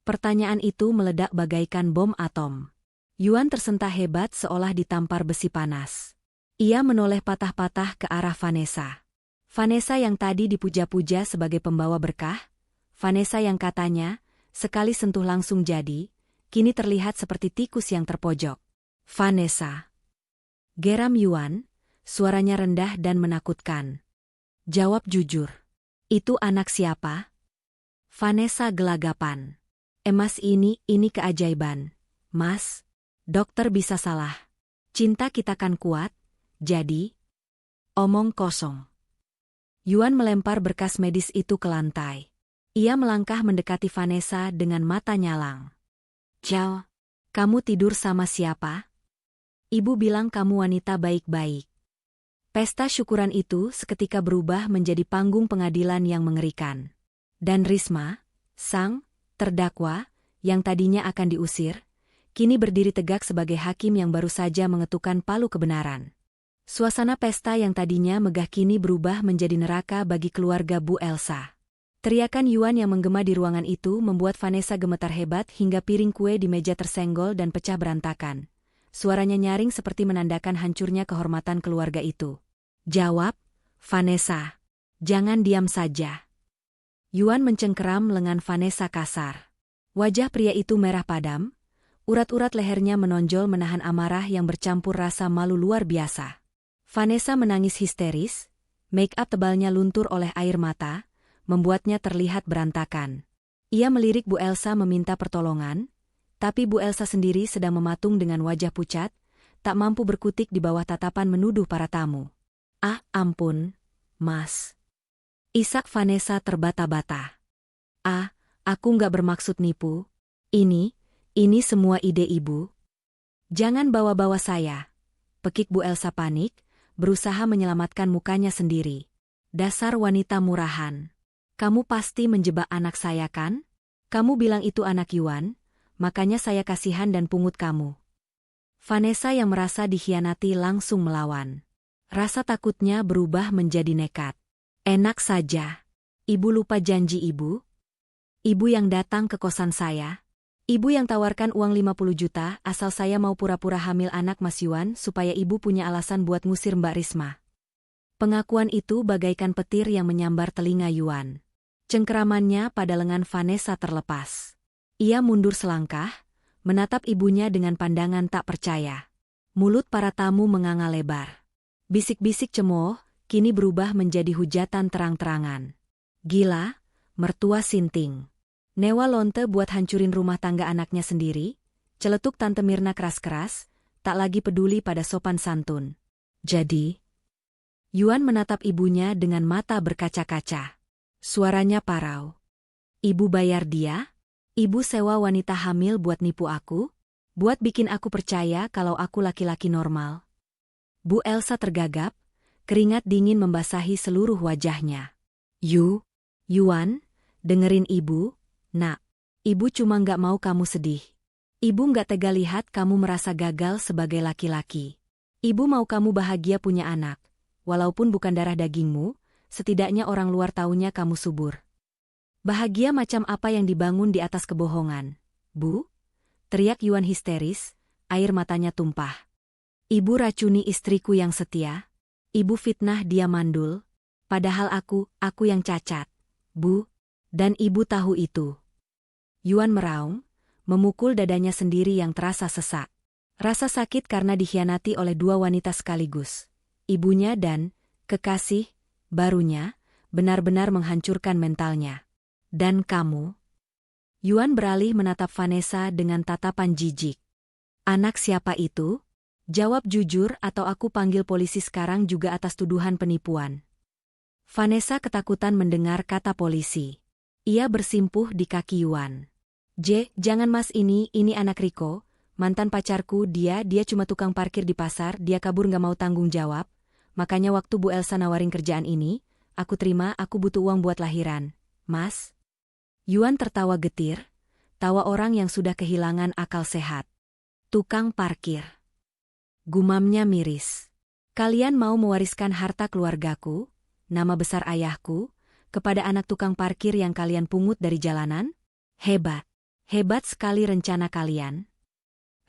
Pertanyaan itu meledak bagaikan bom atom. Yuan tersentak hebat seolah ditampar besi panas. Ia menoleh patah-patah ke arah Vanessa. Vanessa yang tadi dipuja-puja sebagai pembawa berkah, Vanessa yang katanya, sekali sentuh langsung jadi, kini terlihat seperti tikus yang terpojok. Vanessa. Geram Yuan, suaranya rendah dan menakutkan. Jawab jujur. Itu anak siapa? Vanessa gelagapan. Mas ini keajaiban. Mas, dokter bisa salah. Cinta kita kan kuat, jadi... Omong kosong. Yuan melempar berkas medis itu ke lantai. Ia melangkah mendekati Vanessa dengan mata nyalang. Jal, kamu tidur sama siapa? Ibu bilang kamu wanita baik-baik. Pesta syukuran itu seketika berubah menjadi panggung pengadilan yang mengerikan. Dan Risma, sang terdakwa, yang tadinya akan diusir, kini berdiri tegak sebagai hakim yang baru saja mengetukkan palu kebenaran. Suasana pesta yang tadinya megah kini berubah menjadi neraka bagi keluarga Bu Elsa. Teriakan Yuan yang menggema di ruangan itu membuat Vanessa gemetar hebat hingga piring kue di meja tersenggol dan pecah berantakan. Suaranya nyaring seperti menandakan hancurnya kehormatan keluarga itu. Jawab, Vanessa. Jangan diam saja. Yuan mencengkeram lengan Vanessa kasar. Wajah pria itu merah padam, urat-urat lehernya menonjol menahan amarah yang bercampur rasa malu luar biasa. Vanessa menangis histeris, make-up tebalnya luntur oleh air mata, membuatnya terlihat berantakan. Ia melirik Bu Elsa meminta pertolongan, tapi Bu Elsa sendiri sedang mematung dengan wajah pucat, tak mampu berkutik di bawah tatapan menuduh para tamu. Ah, ampun, Mas. Isak Vanessa terbata-bata. Ah, aku nggak bermaksud nipu. Ini semua ide ibu. Jangan bawa-bawa saya. Pekik Bu Elsa panik, berusaha menyelamatkan mukanya sendiri. Dasar wanita murahan. Kamu pasti menjebak anak saya kan? Kamu bilang itu anak Yuan, makanya saya kasihan dan pungut kamu. Vanessa yang merasa dikhianati langsung melawan. Rasa takutnya berubah menjadi nekat. Enak saja. Ibu lupa janji ibu? Ibu yang datang ke kosan saya. Ibu yang tawarkan uang 50 juta asal saya mau pura-pura hamil anak Mas Yuan supaya ibu punya alasan buat ngusir Mbak Risma. Pengakuan itu bagaikan petir yang menyambar telinga Yuan. Cengkeramannya pada lengan Vanessa terlepas. Ia mundur selangkah, menatap ibunya dengan pandangan tak percaya. Mulut para tamu menganga lebar. Bisik-bisik cemooh, kini berubah menjadi hujatan terang-terangan. Gila, mertua sinting. Newa lonte buat hancurin rumah tangga anaknya sendiri, celetuk Tante Mirna keras-keras, tak lagi peduli pada sopan santun. Jadi, Yuan menatap ibunya dengan mata berkaca-kaca. Suaranya parau. Ibu bayar dia? Ibu sewa wanita hamil buat nipu aku? Buat bikin aku percaya kalau aku laki-laki normal? Bu Elsa tergagap, keringat dingin membasahi seluruh wajahnya. Yuan, dengerin ibu, nak. Ibu cuma nggak mau kamu sedih. Ibu nggak tega lihat kamu merasa gagal sebagai laki-laki. Ibu mau kamu bahagia punya anak. Walaupun bukan darah dagingmu, setidaknya orang luar taunya kamu subur. Bahagia macam apa yang dibangun di atas kebohongan, Bu? Teriak Yuan histeris, air matanya tumpah. Ibu racuni istriku yang setia. Ibu fitnah dia mandul. Padahal aku yang cacat, Bu. Dan ibu tahu itu. Yuan meraung, memukul dadanya sendiri yang terasa sesak. Rasa sakit karena dikhianati oleh dua wanita sekaligus. Ibunya dan kekasih barunya benar-benar menghancurkan mentalnya. Dan kamu? Yuan beralih menatap Vanessa dengan tatapan jijik. Anak siapa itu? Jawab jujur atau aku panggil polisi sekarang juga atas tuduhan penipuan. Vanessa ketakutan mendengar kata polisi. Ia bersimpuh di kaki Yuan. Jangan mas, ini anak Riko, mantan pacarku. Dia cuma tukang parkir di pasar, dia kabur gak mau tanggung jawab. Makanya waktu Bu Elsa nawarin kerjaan ini, aku terima, aku butuh uang buat lahiran. Mas? Yuan tertawa getir, tawa orang yang sudah kehilangan akal sehat. Tukang parkir. Gumamnya miris. Kalian mau mewariskan harta keluargaku, nama besar ayahku, kepada anak tukang parkir yang kalian pungut dari jalanan? Hebat. Hebat sekali rencana kalian.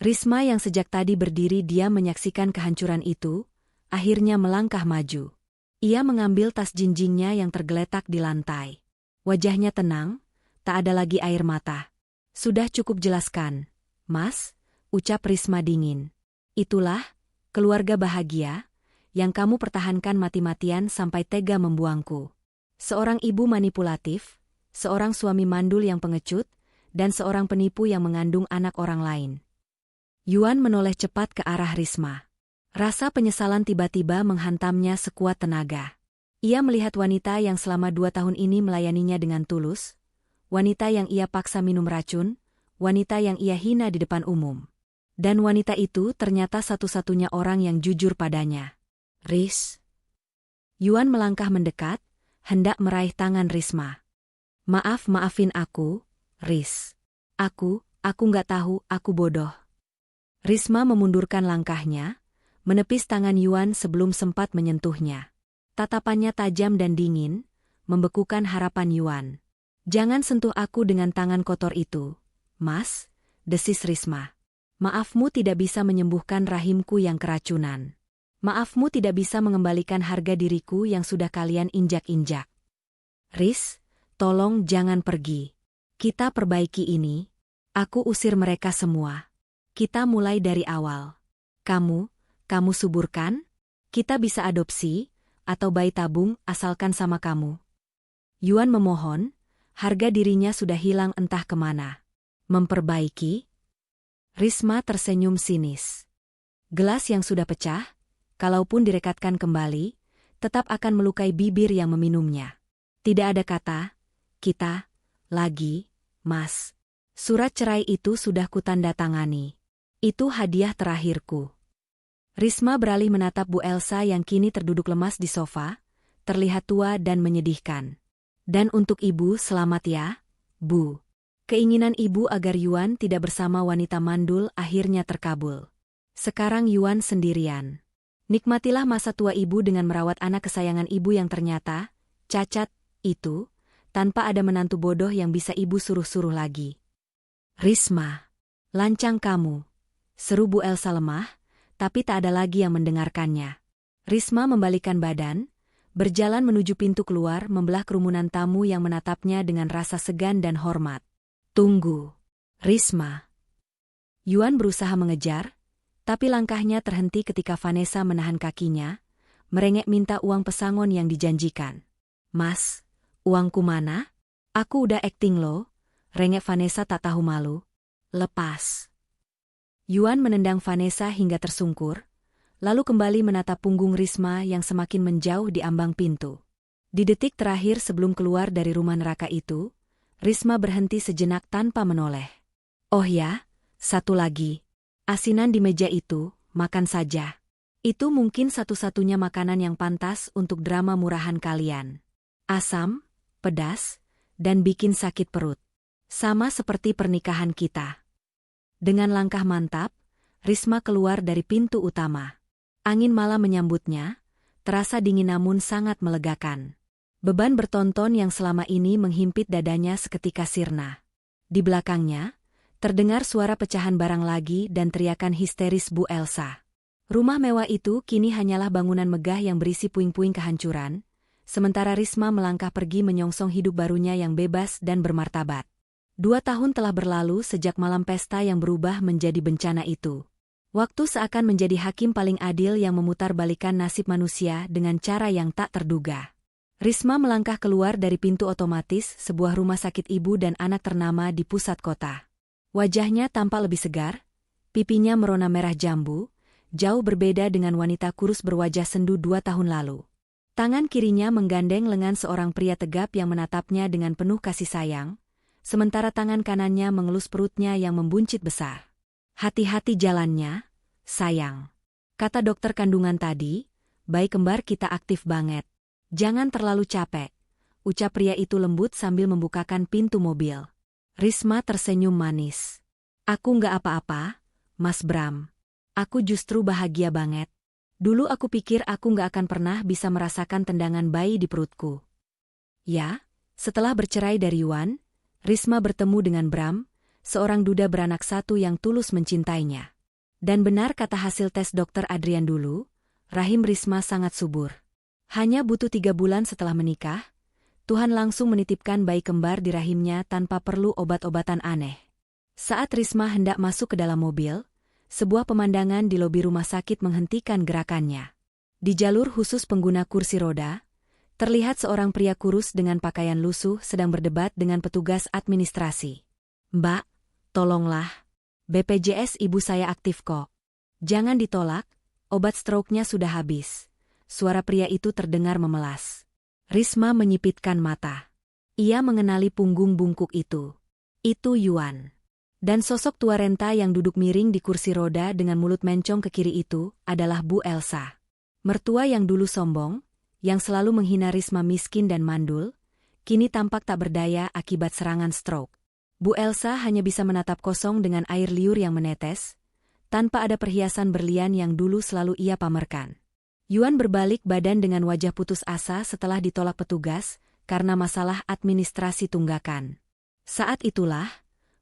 Risma yang sejak tadi berdiri diam menyaksikan kehancuran itu, akhirnya melangkah maju. Ia mengambil tas jinjingnya yang tergeletak di lantai. Wajahnya tenang, tak ada lagi air mata. Sudah cukup jelaskan, Mas, ucap Risma dingin. Itulah, keluarga bahagia, yang kamu pertahankan mati-matian sampai tega membuangku. Seorang ibu manipulatif, seorang suami mandul yang pengecut, dan seorang penipu yang mengandung anak orang lain. Yuan menoleh cepat ke arah Risma. Rasa penyesalan tiba-tiba menghantamnya sekuat tenaga. Ia melihat wanita yang selama 2 tahun ini melayaninya dengan tulus, wanita yang ia paksa minum racun, wanita yang ia hina di depan umum. Dan wanita itu ternyata satu-satunya orang yang jujur padanya. Riz. Yuan melangkah mendekat, hendak meraih tangan Risma. Maafin aku, Riz. Aku nggak tahu, aku bodoh. Risma memundurkan langkahnya, menepis tangan Yuan sebelum sempat menyentuhnya. Tatapannya tajam dan dingin, membekukan harapan Yuan. Jangan sentuh aku dengan tangan kotor itu, Mas, desis Risma. Maafmu tidak bisa menyembuhkan rahimku yang keracunan. Maafmu tidak bisa mengembalikan harga diriku yang sudah kalian injak-injak. Riz, tolong jangan pergi. Kita perbaiki ini. Aku usir mereka semua. Kita mulai dari awal. Kamu suburkan? Kita bisa adopsi, atau bayi tabung asalkan sama kamu. Yuan memohon, harga dirinya sudah hilang entah kemana. Memperbaiki? Risma tersenyum sinis. Gelas yang sudah pecah, kalaupun direkatkan kembali, tetap akan melukai bibir yang meminumnya. Tidak ada kata, kita, lagi, Mas. Surat cerai itu sudah kutandatangani. Itu hadiah terakhirku. Risma beralih menatap Bu Elsa yang kini terduduk lemas di sofa, terlihat tua dan menyedihkan. Dan untuk ibu selamat ya, Bu. Keinginan ibu agar Yuan tidak bersama wanita mandul akhirnya terkabul. Sekarang Yuan sendirian. Nikmatilah masa tua ibu dengan merawat anak kesayangan ibu yang ternyata cacat itu, tanpa ada menantu bodoh yang bisa ibu suruh-suruh lagi. Risma. Lancang kamu. Seru Bu Elsa lemah, tapi tak ada lagi yang mendengarkannya. Risma membalikkan badan, berjalan menuju pintu keluar membelah kerumunan tamu yang menatapnya dengan rasa segan dan hormat. Tunggu. Risma. Yuan berusaha mengejar, tapi langkahnya terhenti ketika Vanessa menahan kakinya, merengek minta uang pesangon yang dijanjikan. Mas, uangku mana? Aku udah akting loh, rengek Vanessa tak tahu malu. Lepas. Yuan menendang Vanessa hingga tersungkur, lalu kembali menatap punggung Risma yang semakin menjauh di ambang pintu. Di detik terakhir sebelum keluar dari rumah neraka itu, Risma berhenti sejenak tanpa menoleh. Oh ya, satu lagi. Asinan di meja itu, makan saja. Itu mungkin satu-satunya makanan yang pantas untuk drama murahan kalian. Asam, pedas, dan bikin sakit perut. Sama seperti pernikahan kita. Dengan langkah mantap, Risma keluar dari pintu utama. Angin malam menyambutnya, terasa dingin namun sangat melegakan. Beban bertonton yang selama ini menghimpit dadanya seketika sirna. Di belakangnya, terdengar suara pecahan barang lagi dan teriakan histeris Bu Elsa. Rumah mewah itu kini hanyalah bangunan megah yang berisi puing-puing kehancuran, sementara Risma melangkah pergi menyongsong hidup barunya yang bebas dan bermartabat. 2 tahun telah berlalu sejak malam pesta yang berubah menjadi bencana itu. Waktu seakan menjadi hakim paling adil yang memutarbalikkan nasib manusia dengan cara yang tak terduga. Risma melangkah keluar dari pintu otomatis sebuah rumah sakit ibu dan anak ternama di pusat kota. Wajahnya tampak lebih segar, pipinya merona merah jambu, jauh berbeda dengan wanita kurus berwajah sendu 2 tahun lalu. Tangan kirinya menggandeng lengan seorang pria tegap yang menatapnya dengan penuh kasih sayang, sementara tangan kanannya mengelus perutnya yang membuncit besar. Hati-hati jalannya, sayang. Kata dokter kandungan tadi, bayi kembar kita aktif banget. Jangan terlalu capek, ucap pria itu lembut sambil membukakan pintu mobil. Risma tersenyum manis. Aku nggak apa-apa, Mas Bram. Aku justru bahagia banget. Dulu aku pikir aku nggak akan pernah bisa merasakan tendangan bayi di perutku. Ya, setelah bercerai dari Yuan, Risma bertemu dengan Bram, seorang duda beranak satu yang tulus mencintainya. Dan benar kata hasil tes dokter Adrian dulu, rahim Risma sangat subur. Hanya butuh 3 bulan setelah menikah, Tuhan langsung menitipkan bayi kembar di rahimnya tanpa perlu obat-obatan aneh. Saat Risma hendak masuk ke dalam mobil, sebuah pemandangan di lobi rumah sakit menghentikan gerakannya. Di jalur khusus pengguna kursi roda, terlihat seorang pria kurus dengan pakaian lusuh sedang berdebat dengan petugas administrasi. Mbak, tolonglah. BPJS ibu saya aktif kok. Jangan ditolak, obat stroke-nya sudah habis. Suara pria itu terdengar memelas. Risma menyipitkan mata. Ia mengenali punggung bungkuk itu. Itu Yuan. Dan sosok tua renta yang duduk miring di kursi roda dengan mulut mencong ke kiri itu adalah Bu Elsa. Mertua yang dulu sombong, yang selalu menghina Risma miskin dan mandul, kini tampak tak berdaya akibat serangan stroke. Bu Elsa hanya bisa menatap kosong dengan air liur yang menetes, tanpa ada perhiasan berlian yang dulu selalu ia pamerkan. Yuan berbalik badan dengan wajah putus asa setelah ditolak petugas karena masalah administrasi tunggakan. Saat itulah,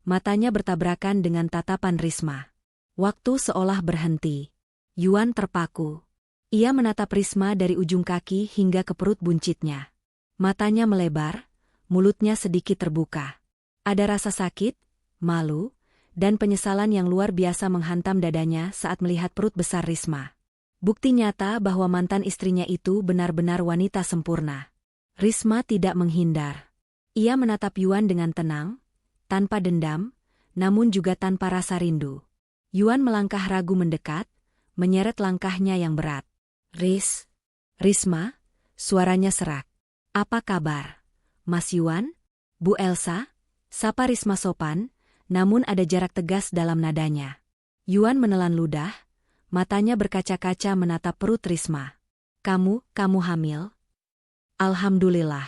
matanya bertabrakan dengan tatapan Risma. Waktu seolah berhenti. Yuan terpaku. Ia menatap Risma dari ujung kaki hingga ke perut buncitnya. Matanya melebar, mulutnya sedikit terbuka. Ada rasa sakit, malu, dan penyesalan yang luar biasa menghantam dadanya saat melihat perut besar Risma. Bukti nyata bahwa mantan istrinya itu benar-benar wanita sempurna. Risma tidak menghindar. Ia menatap Yuan dengan tenang, tanpa dendam, namun juga tanpa rasa rindu. Yuan melangkah ragu mendekat, menyeret langkahnya yang berat. Risma, suaranya serak. Apa kabar? Mas Yuan? Bu Elsa? Sapa Risma sopan, namun ada jarak tegas dalam nadanya. Yuan menelan ludah, matanya berkaca-kaca menatap perut Risma. Kamu hamil? Alhamdulillah.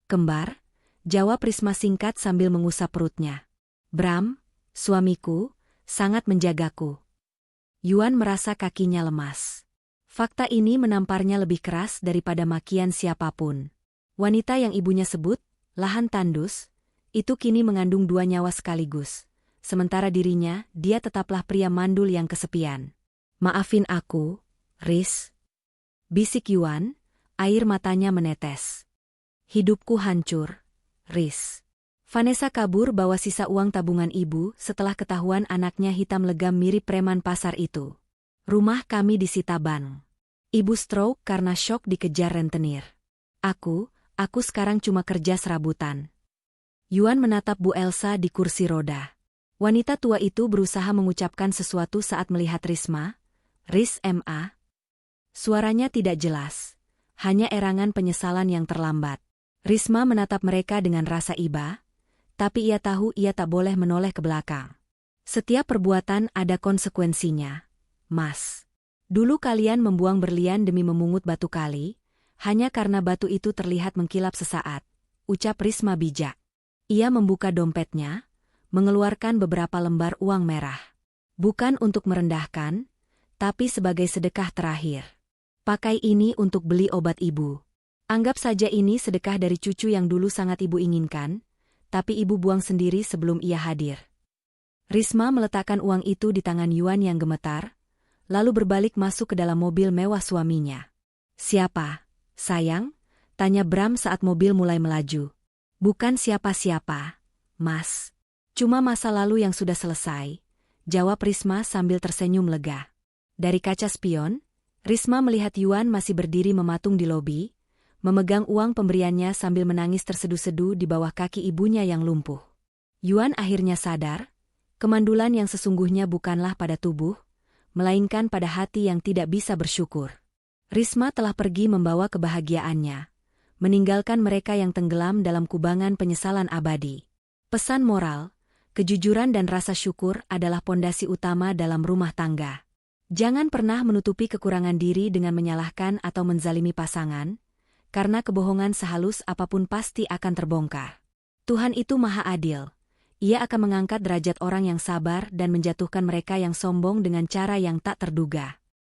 Kembar, jawab Risma singkat sambil mengusap perutnya. Bram, suamiku, sangat menjagaku. Yuan merasa kakinya lemas. Fakta ini menamparnya lebih keras daripada makian siapapun. Wanita yang ibunya sebut, lahan tandus, itu kini mengandung 2 nyawa sekaligus. Sementara dirinya, dia tetaplah pria mandul yang kesepian. Maafin aku, Riz. Bisik Yuan, air matanya menetes. Hidupku hancur, Riz. Vanessa kabur bawa sisa uang tabungan ibu setelah ketahuan anaknya hitam legam mirip preman pasar itu. Rumah kami disita bank. Ibu stroke karena syok dikejar rentenir. Aku sekarang cuma kerja serabutan. Yuan menatap Bu Elsa di kursi roda. Wanita tua itu berusaha mengucapkan sesuatu saat melihat Risma. Riz Ma. Suaranya tidak jelas. Hanya erangan penyesalan yang terlambat. Risma menatap mereka dengan rasa iba. Tapi ia tahu ia tak boleh menoleh ke belakang. Setiap perbuatan ada konsekuensinya, Mas. Dulu kalian membuang berlian demi memungut batu kali, hanya karena batu itu terlihat mengkilap sesaat, ucap Risma bijak. Ia membuka dompetnya, mengeluarkan beberapa lembar uang merah. Bukan untuk merendahkan, tapi sebagai sedekah terakhir. Pakai ini untuk beli obat ibu. Anggap saja ini sedekah dari cucu yang dulu sangat ibu inginkan, tapi ibu buang sendiri sebelum ia hadir. Risma meletakkan uang itu di tangan Yuan yang gemetar, lalu berbalik masuk ke dalam mobil mewah suaminya. Siapa, sayang? Tanya Bram saat mobil mulai melaju. Bukan siapa-siapa, Mas. Cuma masa lalu yang sudah selesai, jawab Risma sambil tersenyum lega. Dari kaca spion, Risma melihat Yuan masih berdiri mematung di lobi, memegang uang pemberiannya sambil menangis terseduh-seduh di bawah kaki ibunya yang lumpuh. Yuan akhirnya sadar, kemandulan yang sesungguhnya bukanlah pada tubuh, melainkan pada hati yang tidak bisa bersyukur. Risma telah pergi membawa kebahagiaannya, meninggalkan mereka yang tenggelam dalam kubangan penyesalan abadi. Pesan moral, kejujuran dan rasa syukur adalah pondasi utama dalam rumah tangga. Jangan pernah menutupi kekurangan diri dengan menyalahkan atau menzalimi pasangan, karena kebohongan sehalus apapun pasti akan terbongkar. Tuhan itu maha adil. Ia akan mengangkat derajat orang yang sabar dan menjatuhkan mereka yang sombong dengan cara yang tak terduga.